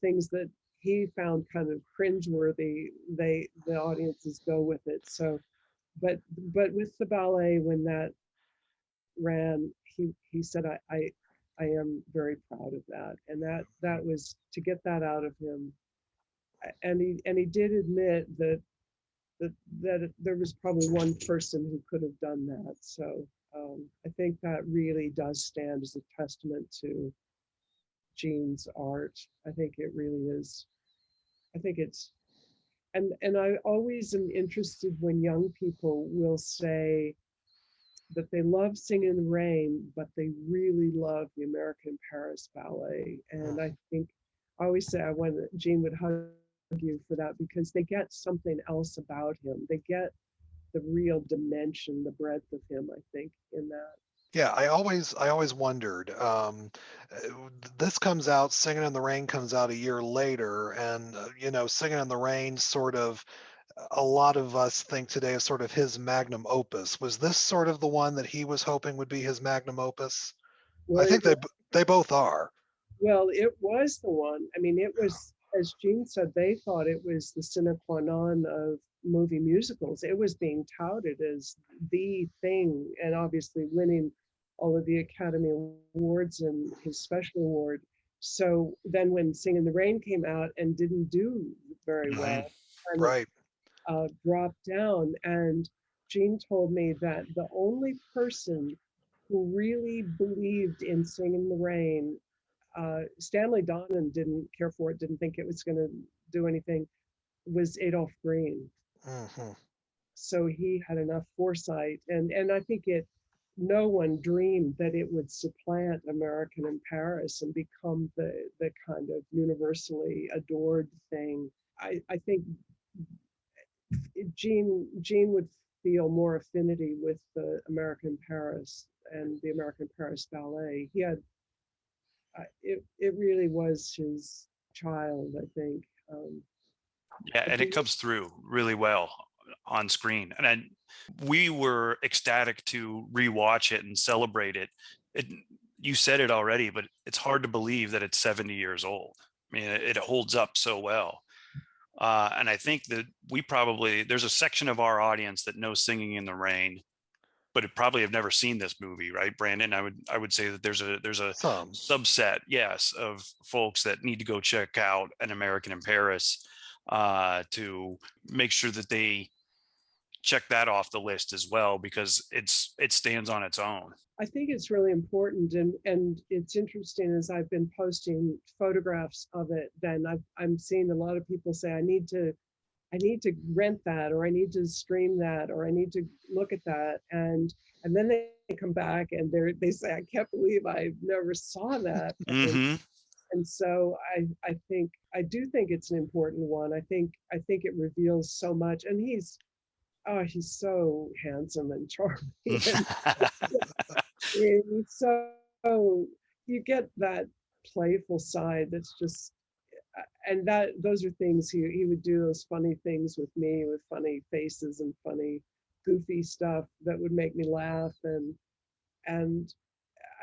things that he found kind of cringeworthy, the audiences go with it. So, but with the ballet, when that ran, he said, I am very proud of that, and that was to get that out of him. And he did admit that there was probably one person who could have done that. So I think that really does stand as a testament to Gene's art. I think it really is. I think it's, and I always am interested when young people will say that they love Singing in the Rain, but they really love the American in Paris ballet. And I think I always say I want Gene would hug you for that, because they get something else about him. They get the real dimension, the breadth of him, I think, in that. Yeah, I always wondered. This comes out, Singing in the Rain comes out a year later, and Singing in the Rain sort of, a lot of us think today is sort of his magnum opus. Was this sort of the one that he was hoping would be his magnum opus? Well, I think they both are. Well, it was the one. I mean, it was, as Jean said, they thought it was the sine qua non of movie musicals. It was being touted as the thing, and obviously winning all of the Academy Awards and his special award. So then when Sing in the Rain came out and didn't do very well, kind Right. of dropped down. And Jean told me that the only person who really believed in Sing in the Rain, Stanley Donen didn't care for it, didn't think it was going to do anything, was Adolph Green. Hmm. So he had enough foresight, and I think no one dreamed that it would supplant American in Paris and become the kind of universally adored thing. I think Jean would feel more affinity with the American Paris and the American Paris Ballet. He had it really was his child, I think. Yeah, and it comes through really well on screen. And we were ecstatic to rewatch it and celebrate it. You said it already, but it's hard to believe that it's 70 years old. I mean, it holds up so well. And I think that there's a section of our audience that knows Singing in the Rain, but it probably have never seen this movie, right, Brandon? I would say that there's a subset, yes, of folks that need to go check out An American in Paris to make sure that they check that off the list as well, because it stands on its own. I think it's really important, and it's interesting as I've been posting photographs of it. Then I'm seeing a lot of people say I need to rent that, or I need to stream that, or I need to look at that, and then they come back and they say I can't believe I never saw that. Mm-hmm. And so I do think it's an important one. I think it reveals so much, and he's so handsome and charming. And he's so, you get that playful side that's just, and those are things he would do, those funny things with me, with funny faces and funny goofy stuff that would make me laugh. And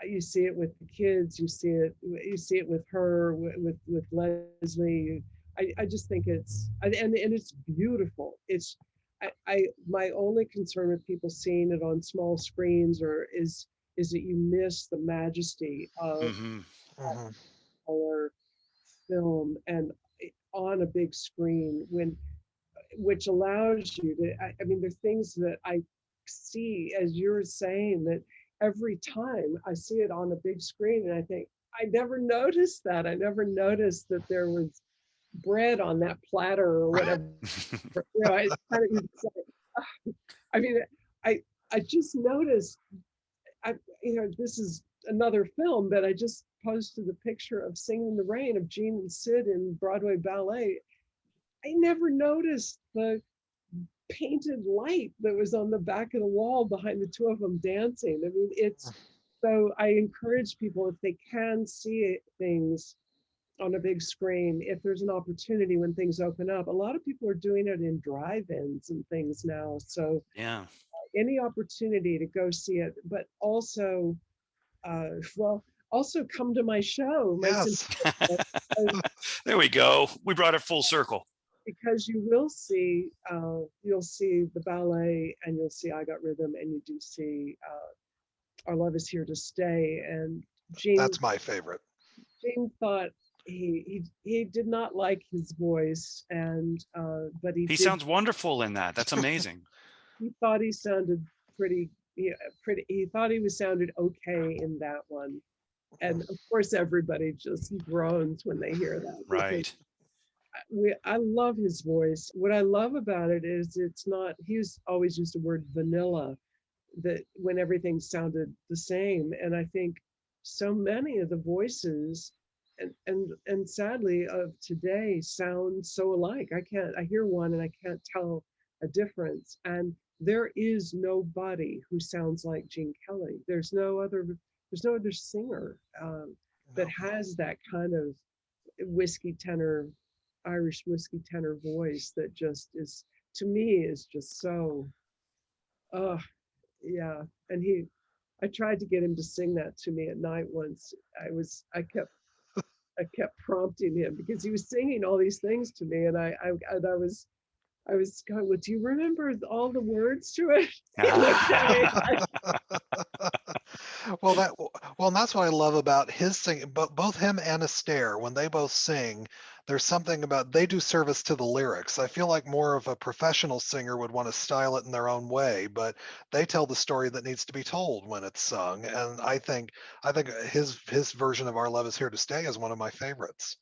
you see it with the kids, you see it with her, with Leslie. I just think it's, and it's beautiful. It's, my only concern with people seeing it on small screens is that you miss the majesty of color film and on a big screen, which allows you to, I mean, there are things that I see, as you're saying, that every time I see it on a big screen and I think, I never noticed that. I never noticed that there was bread on that platter or whatever. I kind of, I mean, I just noticed, this is another film, but I just posted the picture of Singing in the Rain of Jean and Sid in Broadway Ballet. I never noticed the painted light that was on the back of the wall behind the two of them dancing. I mean, so I encourage people, if they can see things on a big screen, if there's an opportunity when things open up. A lot of people are doing it in drive-ins and things now. So yeah, any opportunity to go see it, but also, also come to my show. Yes. There we go. We brought it full circle. Because you will see, you'll see the ballet, and you'll see I Got Rhythm, and you do see Our Love Is Here to Stay. And Jean, that's my favorite. Jean thought he did not like his voice, and but he sounds wonderful in that. That's amazing. He thought he sounded pretty. He thought he sounded okay in that one, and of course everybody just groans when they hear that. Right. I love his voice. What I love about it is it's not. He's always used the word vanilla, that when everything sounded the same, and I think so many of the voices and sadly of today sound so alike. I hear one and I can't tell a difference. And there is nobody who sounds like Gene Kelly. There's no other singer that has that kind of Irish whiskey tenor voice that just is, to me, is just so, yeah. And I tried to get him to sing that to me at night once. I kept I kept prompting him because he was singing all these things to me, and I was going, well, do you remember all the words to it? Well, and that's what I love about his singing. But both him and Astaire, when they both sing, there's something about they do service to the lyrics. I feel like more of a professional singer would want to style it in their own way, but they tell the story that needs to be told when it's sung. And I think his version of Our Love Is Here to Stay is one of my favorites.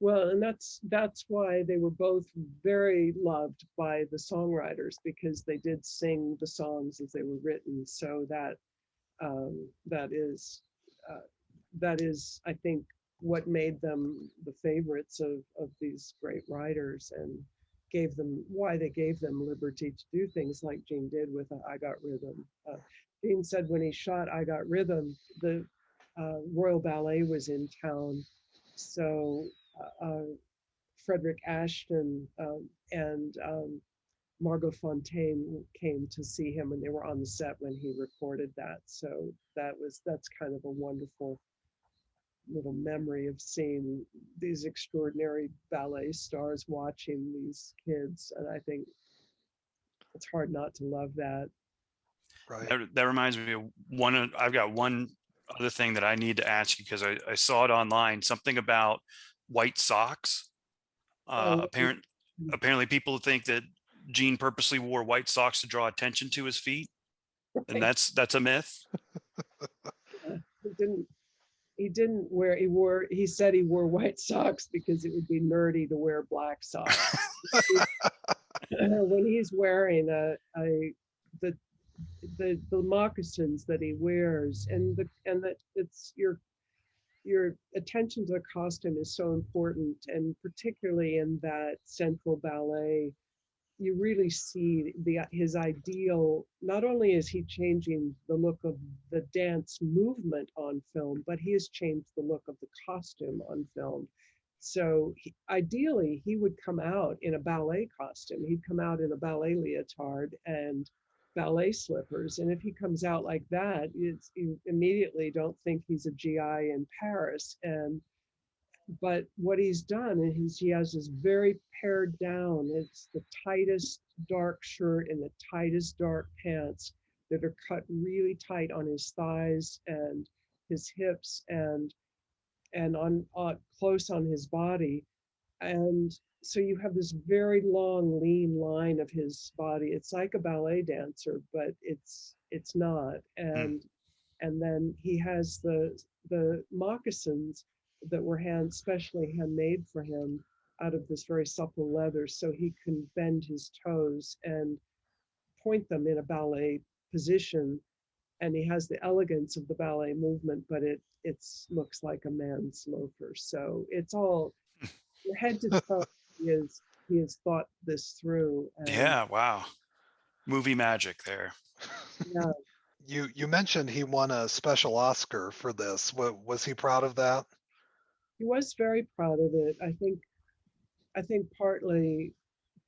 Well, and that's why they were both very loved by the songwriters, because they did sing the songs as they were written. So that is, I think, what made them the favorites of these great writers, and why they gave them liberty to do things like Gene did with I Got Rhythm. Gene said when he shot I Got Rhythm, the Royal Ballet was in town, so Frederick Ashton and Margot Fontaine came to see him, and they were on the set when he recorded that. So that's kind of a wonderful little memory of seeing these extraordinary ballet stars watching these kids, and I think it's hard not to love that. Right. That reminds me of one. I've got one other thing that I need to ask you, because I saw it online. Something about white socks. Apparently people think that Gene purposely wore white socks to draw attention to his feet, and that's a myth. He said he wore white socks because it would be nerdy to wear black socks. When he's wearing the moccasins that he wears, and that it's your attention to the costume is so important, and particularly in that central ballet, you really see his ideal. Not only is he changing the look of the dance movement on film, but he has changed the look of the costume on film. So ideally, he would come out in a ballet costume. He'd come out in a ballet leotard and ballet slippers. And if he comes out like that, you immediately don't think he's a GI in Paris. But what he's done is he has this very pared down, it's the tightest dark shirt and the tightest dark pants that are cut really tight on his thighs and his hips and on close on his body. And so you have this very long, lean line of his body. It's like a ballet dancer, but it's not. And then he has the moccasins that were specially handmade for him out of this very supple leather, so he can bend his toes and point them in a ballet position. And he has the elegance of the ballet movement, but it looks like a man's loafer. So it's all head to toe. He has thought this through. Yeah, wow. Movie magic there. Yeah. You mentioned he won a special Oscar for this. Was he proud of that? He was very proud of it. I think partly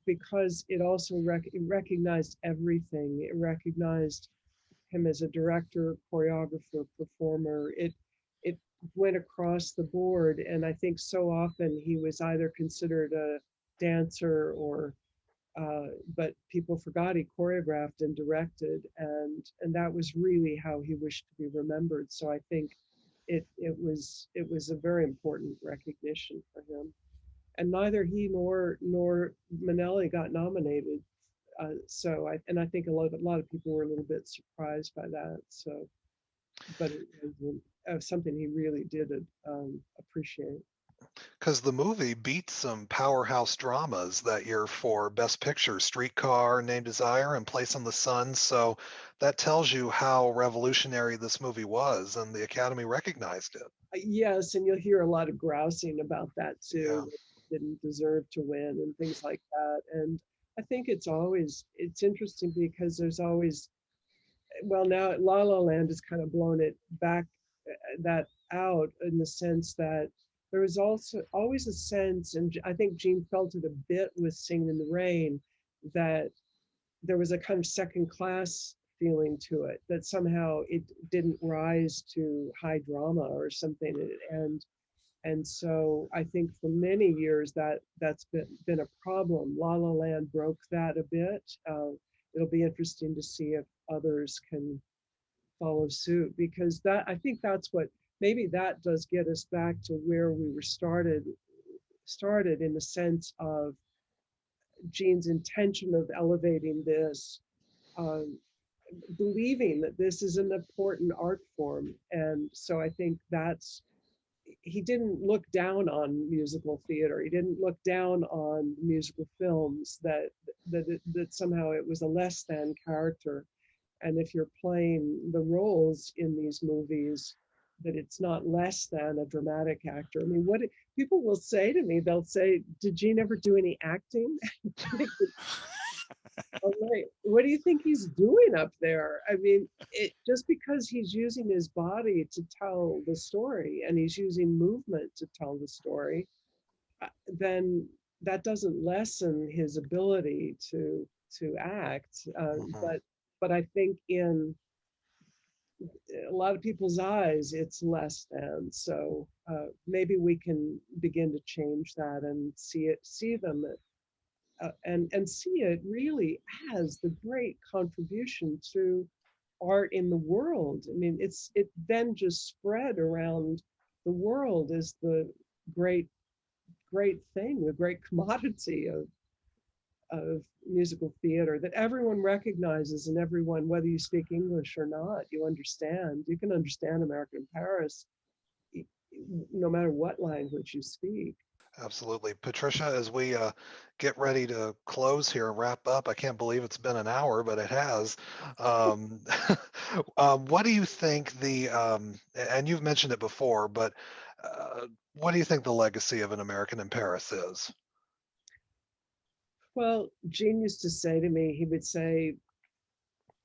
because it also recognized everything. It recognized him as a director, choreographer, performer. It went across the board, and I think so often he was either considered a dancer or but people forgot he choreographed and directed, and that was really how he wished to be remembered. So I think it was a very important recognition for him, and neither he nor Minnelli got nominated. So I think a lot of people were a little bit surprised by that. So, but it was something he really did appreciate. Because the movie beat some powerhouse dramas that year for Best Picture, Streetcar, Named Desire, and Place in the Sun. So that tells you how revolutionary this movie was, and the Academy recognized it. Yes, and you'll hear a lot of grousing about that too. Yeah. Didn't deserve to win and things like that. And I think it's interesting because there's always, well, now La La Land has kind of blown it back that out in the sense that there was also always a sense, and I think Gene felt it a bit with Singing in the Rain, that there was a kind of second class feeling to it, that somehow it didn't rise to high drama or something. And so I think for many years that's been a problem. La La Land broke that a bit. It'll be interesting to see if others can follow suit, because that, I think that's what, maybe that does get us back to where we were started in the sense of Gene's intention of elevating this, believing that this is an important art form. And so I think he didn't look down on musical theater. He didn't look down on musical films, that somehow it was a less than character. And if you're playing the roles in these movies, that it's not less than a dramatic actor. I mean, what people will say to me, they'll say, did Gene ever do any acting? I'm like, what do you think he's doing up there? I mean, just because he's using his body to tell the story, and he's using movement to tell the story, then that doesn't lessen his ability to act. But I think in a lot of people's eyes, it's less than. So maybe we can begin to change that and see them and see it really as the great contribution to art in the world. I mean, it then just spread around the world as the great thing, the great commodity of musical theater that everyone recognizes, and everyone, whether you speak English or not, you can understand American in Paris no matter what language you speak. Absolutely. Patricia, as we get ready to close here and wrap up, I can't believe it's been an hour, but it has. What do you think and you've mentioned it before, but what do you think the legacy of An American in Paris is? Well, Gene used to say to me, he would say,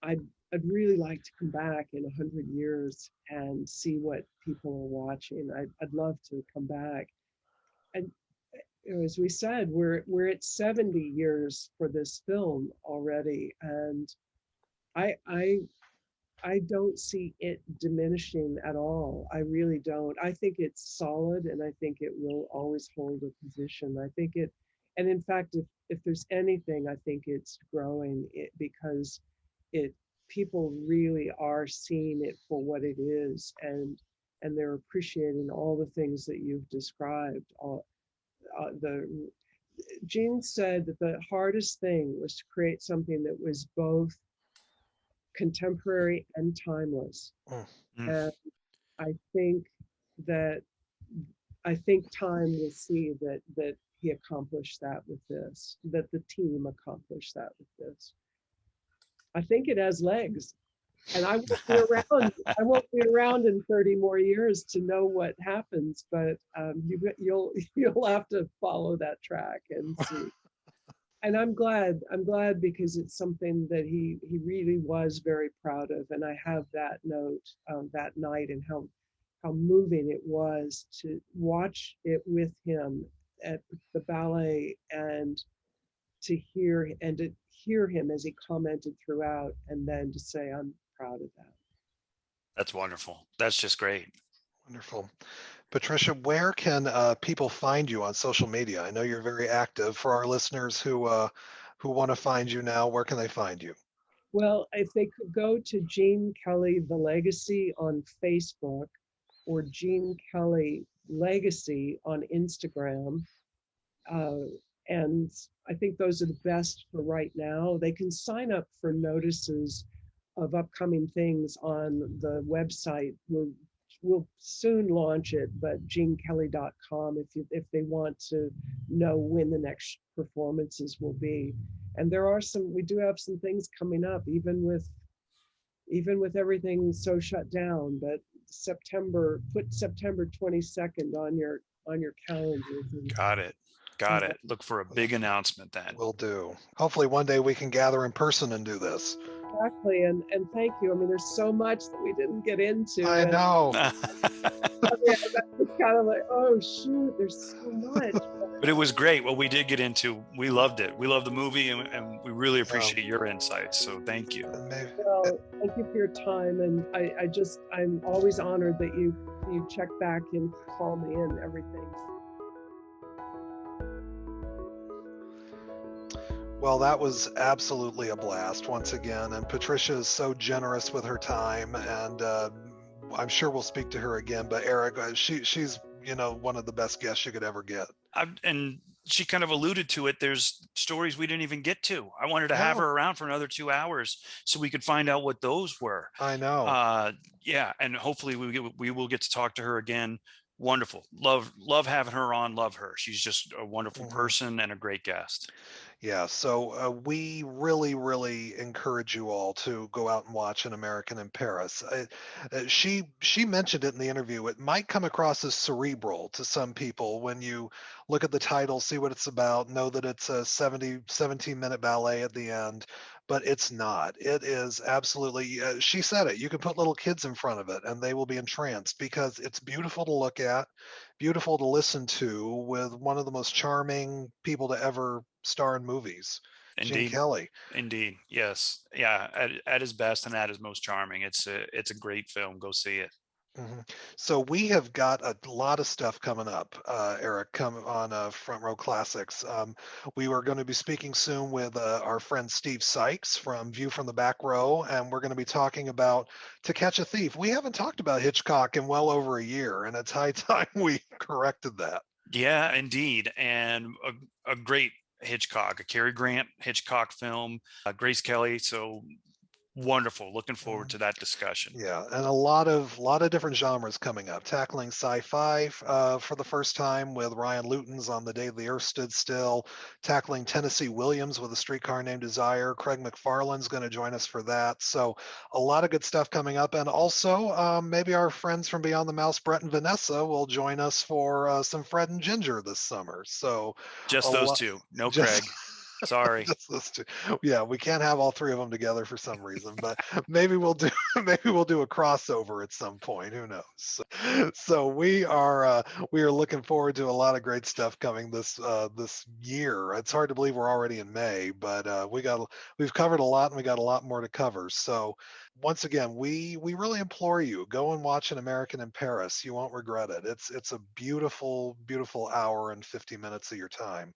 I'd really like to come back in 100 years and see what people are watching. I'd love to come back. And as we said, we're at 70 years for this film already, and I don't see it diminishing at all. I really don't. I think it's solid, and I think it will always hold a position. I think it, and in fact, if there's anything, I think it's growing because people really are seeing it for what it is, and they're appreciating all the things that you've described. Gene said that the hardest thing was to create something that was both contemporary and timeless. And I think time will see that he accomplished that with this, that the team accomplished that with this. I think it has legs. And I won't be around in 30 more years to know what happens, but you'll have to follow that track and see. And I'm glad because it's something that he really was very proud of. And I have that note that night, and how moving it was to watch it with him at the ballet, and to hear him as he commented throughout, and then to say, I'm proud of that. That's wonderful. That's just great. Wonderful. Patricia, where can people find you on social media? I know you're very active. For our listeners who want to find you now, where can they find you? Well, if they could go to Gene Kelly, The Legacy on Facebook, or Gene Kelly Legacy on Instagram. And I think those are the best for right now. They can sign up for notices of upcoming things on the website. We'll soon launch it, but genekelly.com if they want to know when the next performances will be. And we do have some things coming up, even with everything so shut down. But put September 22nd on your calendar. Got it. Look for a big announcement then. Will do. Hopefully one day we can gather in person and do this. exactly. And thank you. I mean, there's so much that we didn't get into. I know. Yeah, that's kind of like, oh shoot, there's so much. But it was great what we did get into. We loved it. We loved the movie, and we really appreciate your insights. So thank you. Well, thank you for your time, and I'm always honored that you check back and call me and everything. Well, that was absolutely a blast once again, and Patricia is so generous with her time, and I'm sure we'll speak to her again. But Eric, she's one of the best guests you could ever get. And she kind of alluded to it. There's stories we didn't even get to. I wanted to have her around for another 2 hours so we could find out what those were. I know. Yeah, and hopefully we will get to talk to her again. Wonderful. Love having her on. Love her. She's just a wonderful person and a great guest. Yeah, so we really, really encourage you all to go out and watch An American in Paris. She mentioned it in the interview. It might come across as cerebral to some people when you look at the title, see what it's about, know that it's a 17-minute ballet at the end, but it's not. It is absolutely, she said it, you can put little kids in front of it and they will be entranced because it's beautiful to look at, beautiful to listen to, with one of the most charming people to ever star in movies, Gene Kelly. Indeed, yes, yeah, at his best and at his most charming. It's a great film. Go see it. So we have got a lot of stuff coming up, Eric, come on Front Row Classics. We were going to be speaking soon with our friend Steve Sykes from View from the Back Row, and we're going to be talking about To Catch a Thief. We haven't talked about Hitchcock in well over a year, and it's high time we corrected that. Yeah, indeed, and a great Hitchcock, a Cary Grant Hitchcock film, Grace Kelly. So wonderful. Looking forward to that discussion. Yeah, and a lot of different genres coming up, tackling sci-fi for the first time with Ryan Luton's On the Day the Earth Stood Still, tackling Tennessee Williams with A Streetcar Named Desire. Craig McFarlane's going to join us for that. So a lot of good stuff coming up, and also maybe our friends from Beyond the Mouse, Brett and Vanessa, will join us for some Fred and Ginger this summer. So just those two, no Craig. Sorry. Yeah, we can't have all three of them together for some reason, but maybe we'll do a crossover at some point. Who knows? So we are looking forward to a lot of great stuff coming this year. It's hard to believe we're already in May, but we've covered a lot and we got a lot more to cover. So once again, we really implore you, go and watch An American in Paris. You won't regret it. It's a beautiful, beautiful hour and 50 minutes of your time.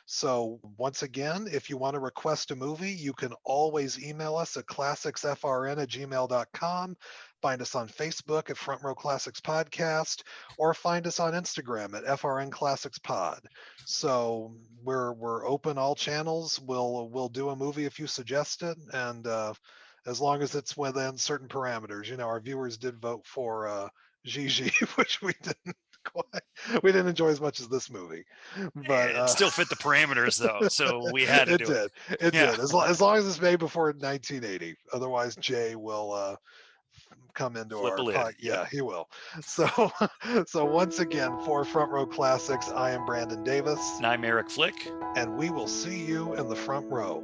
So once again, if you want to request a movie, you can always email us at classicsfrn@gmail.com. Find us on Facebook at Front Row Classics Podcast, or find us on Instagram at FRN Classics Pod. So we're open all channels. We'll do a movie if you suggest it, and as long as it's within certain parameters. Our viewers did vote for Gigi, which we didn't enjoy as much as this movie, but it still fit the parameters though, so we had to do it. It did, as long as it's made before 1980. Otherwise, Jay will come into Flip our yeah, he will. So once again, for Front Row Classics, I am Brandon Davis, and I'm Eric Flick, and we will see you in the front row.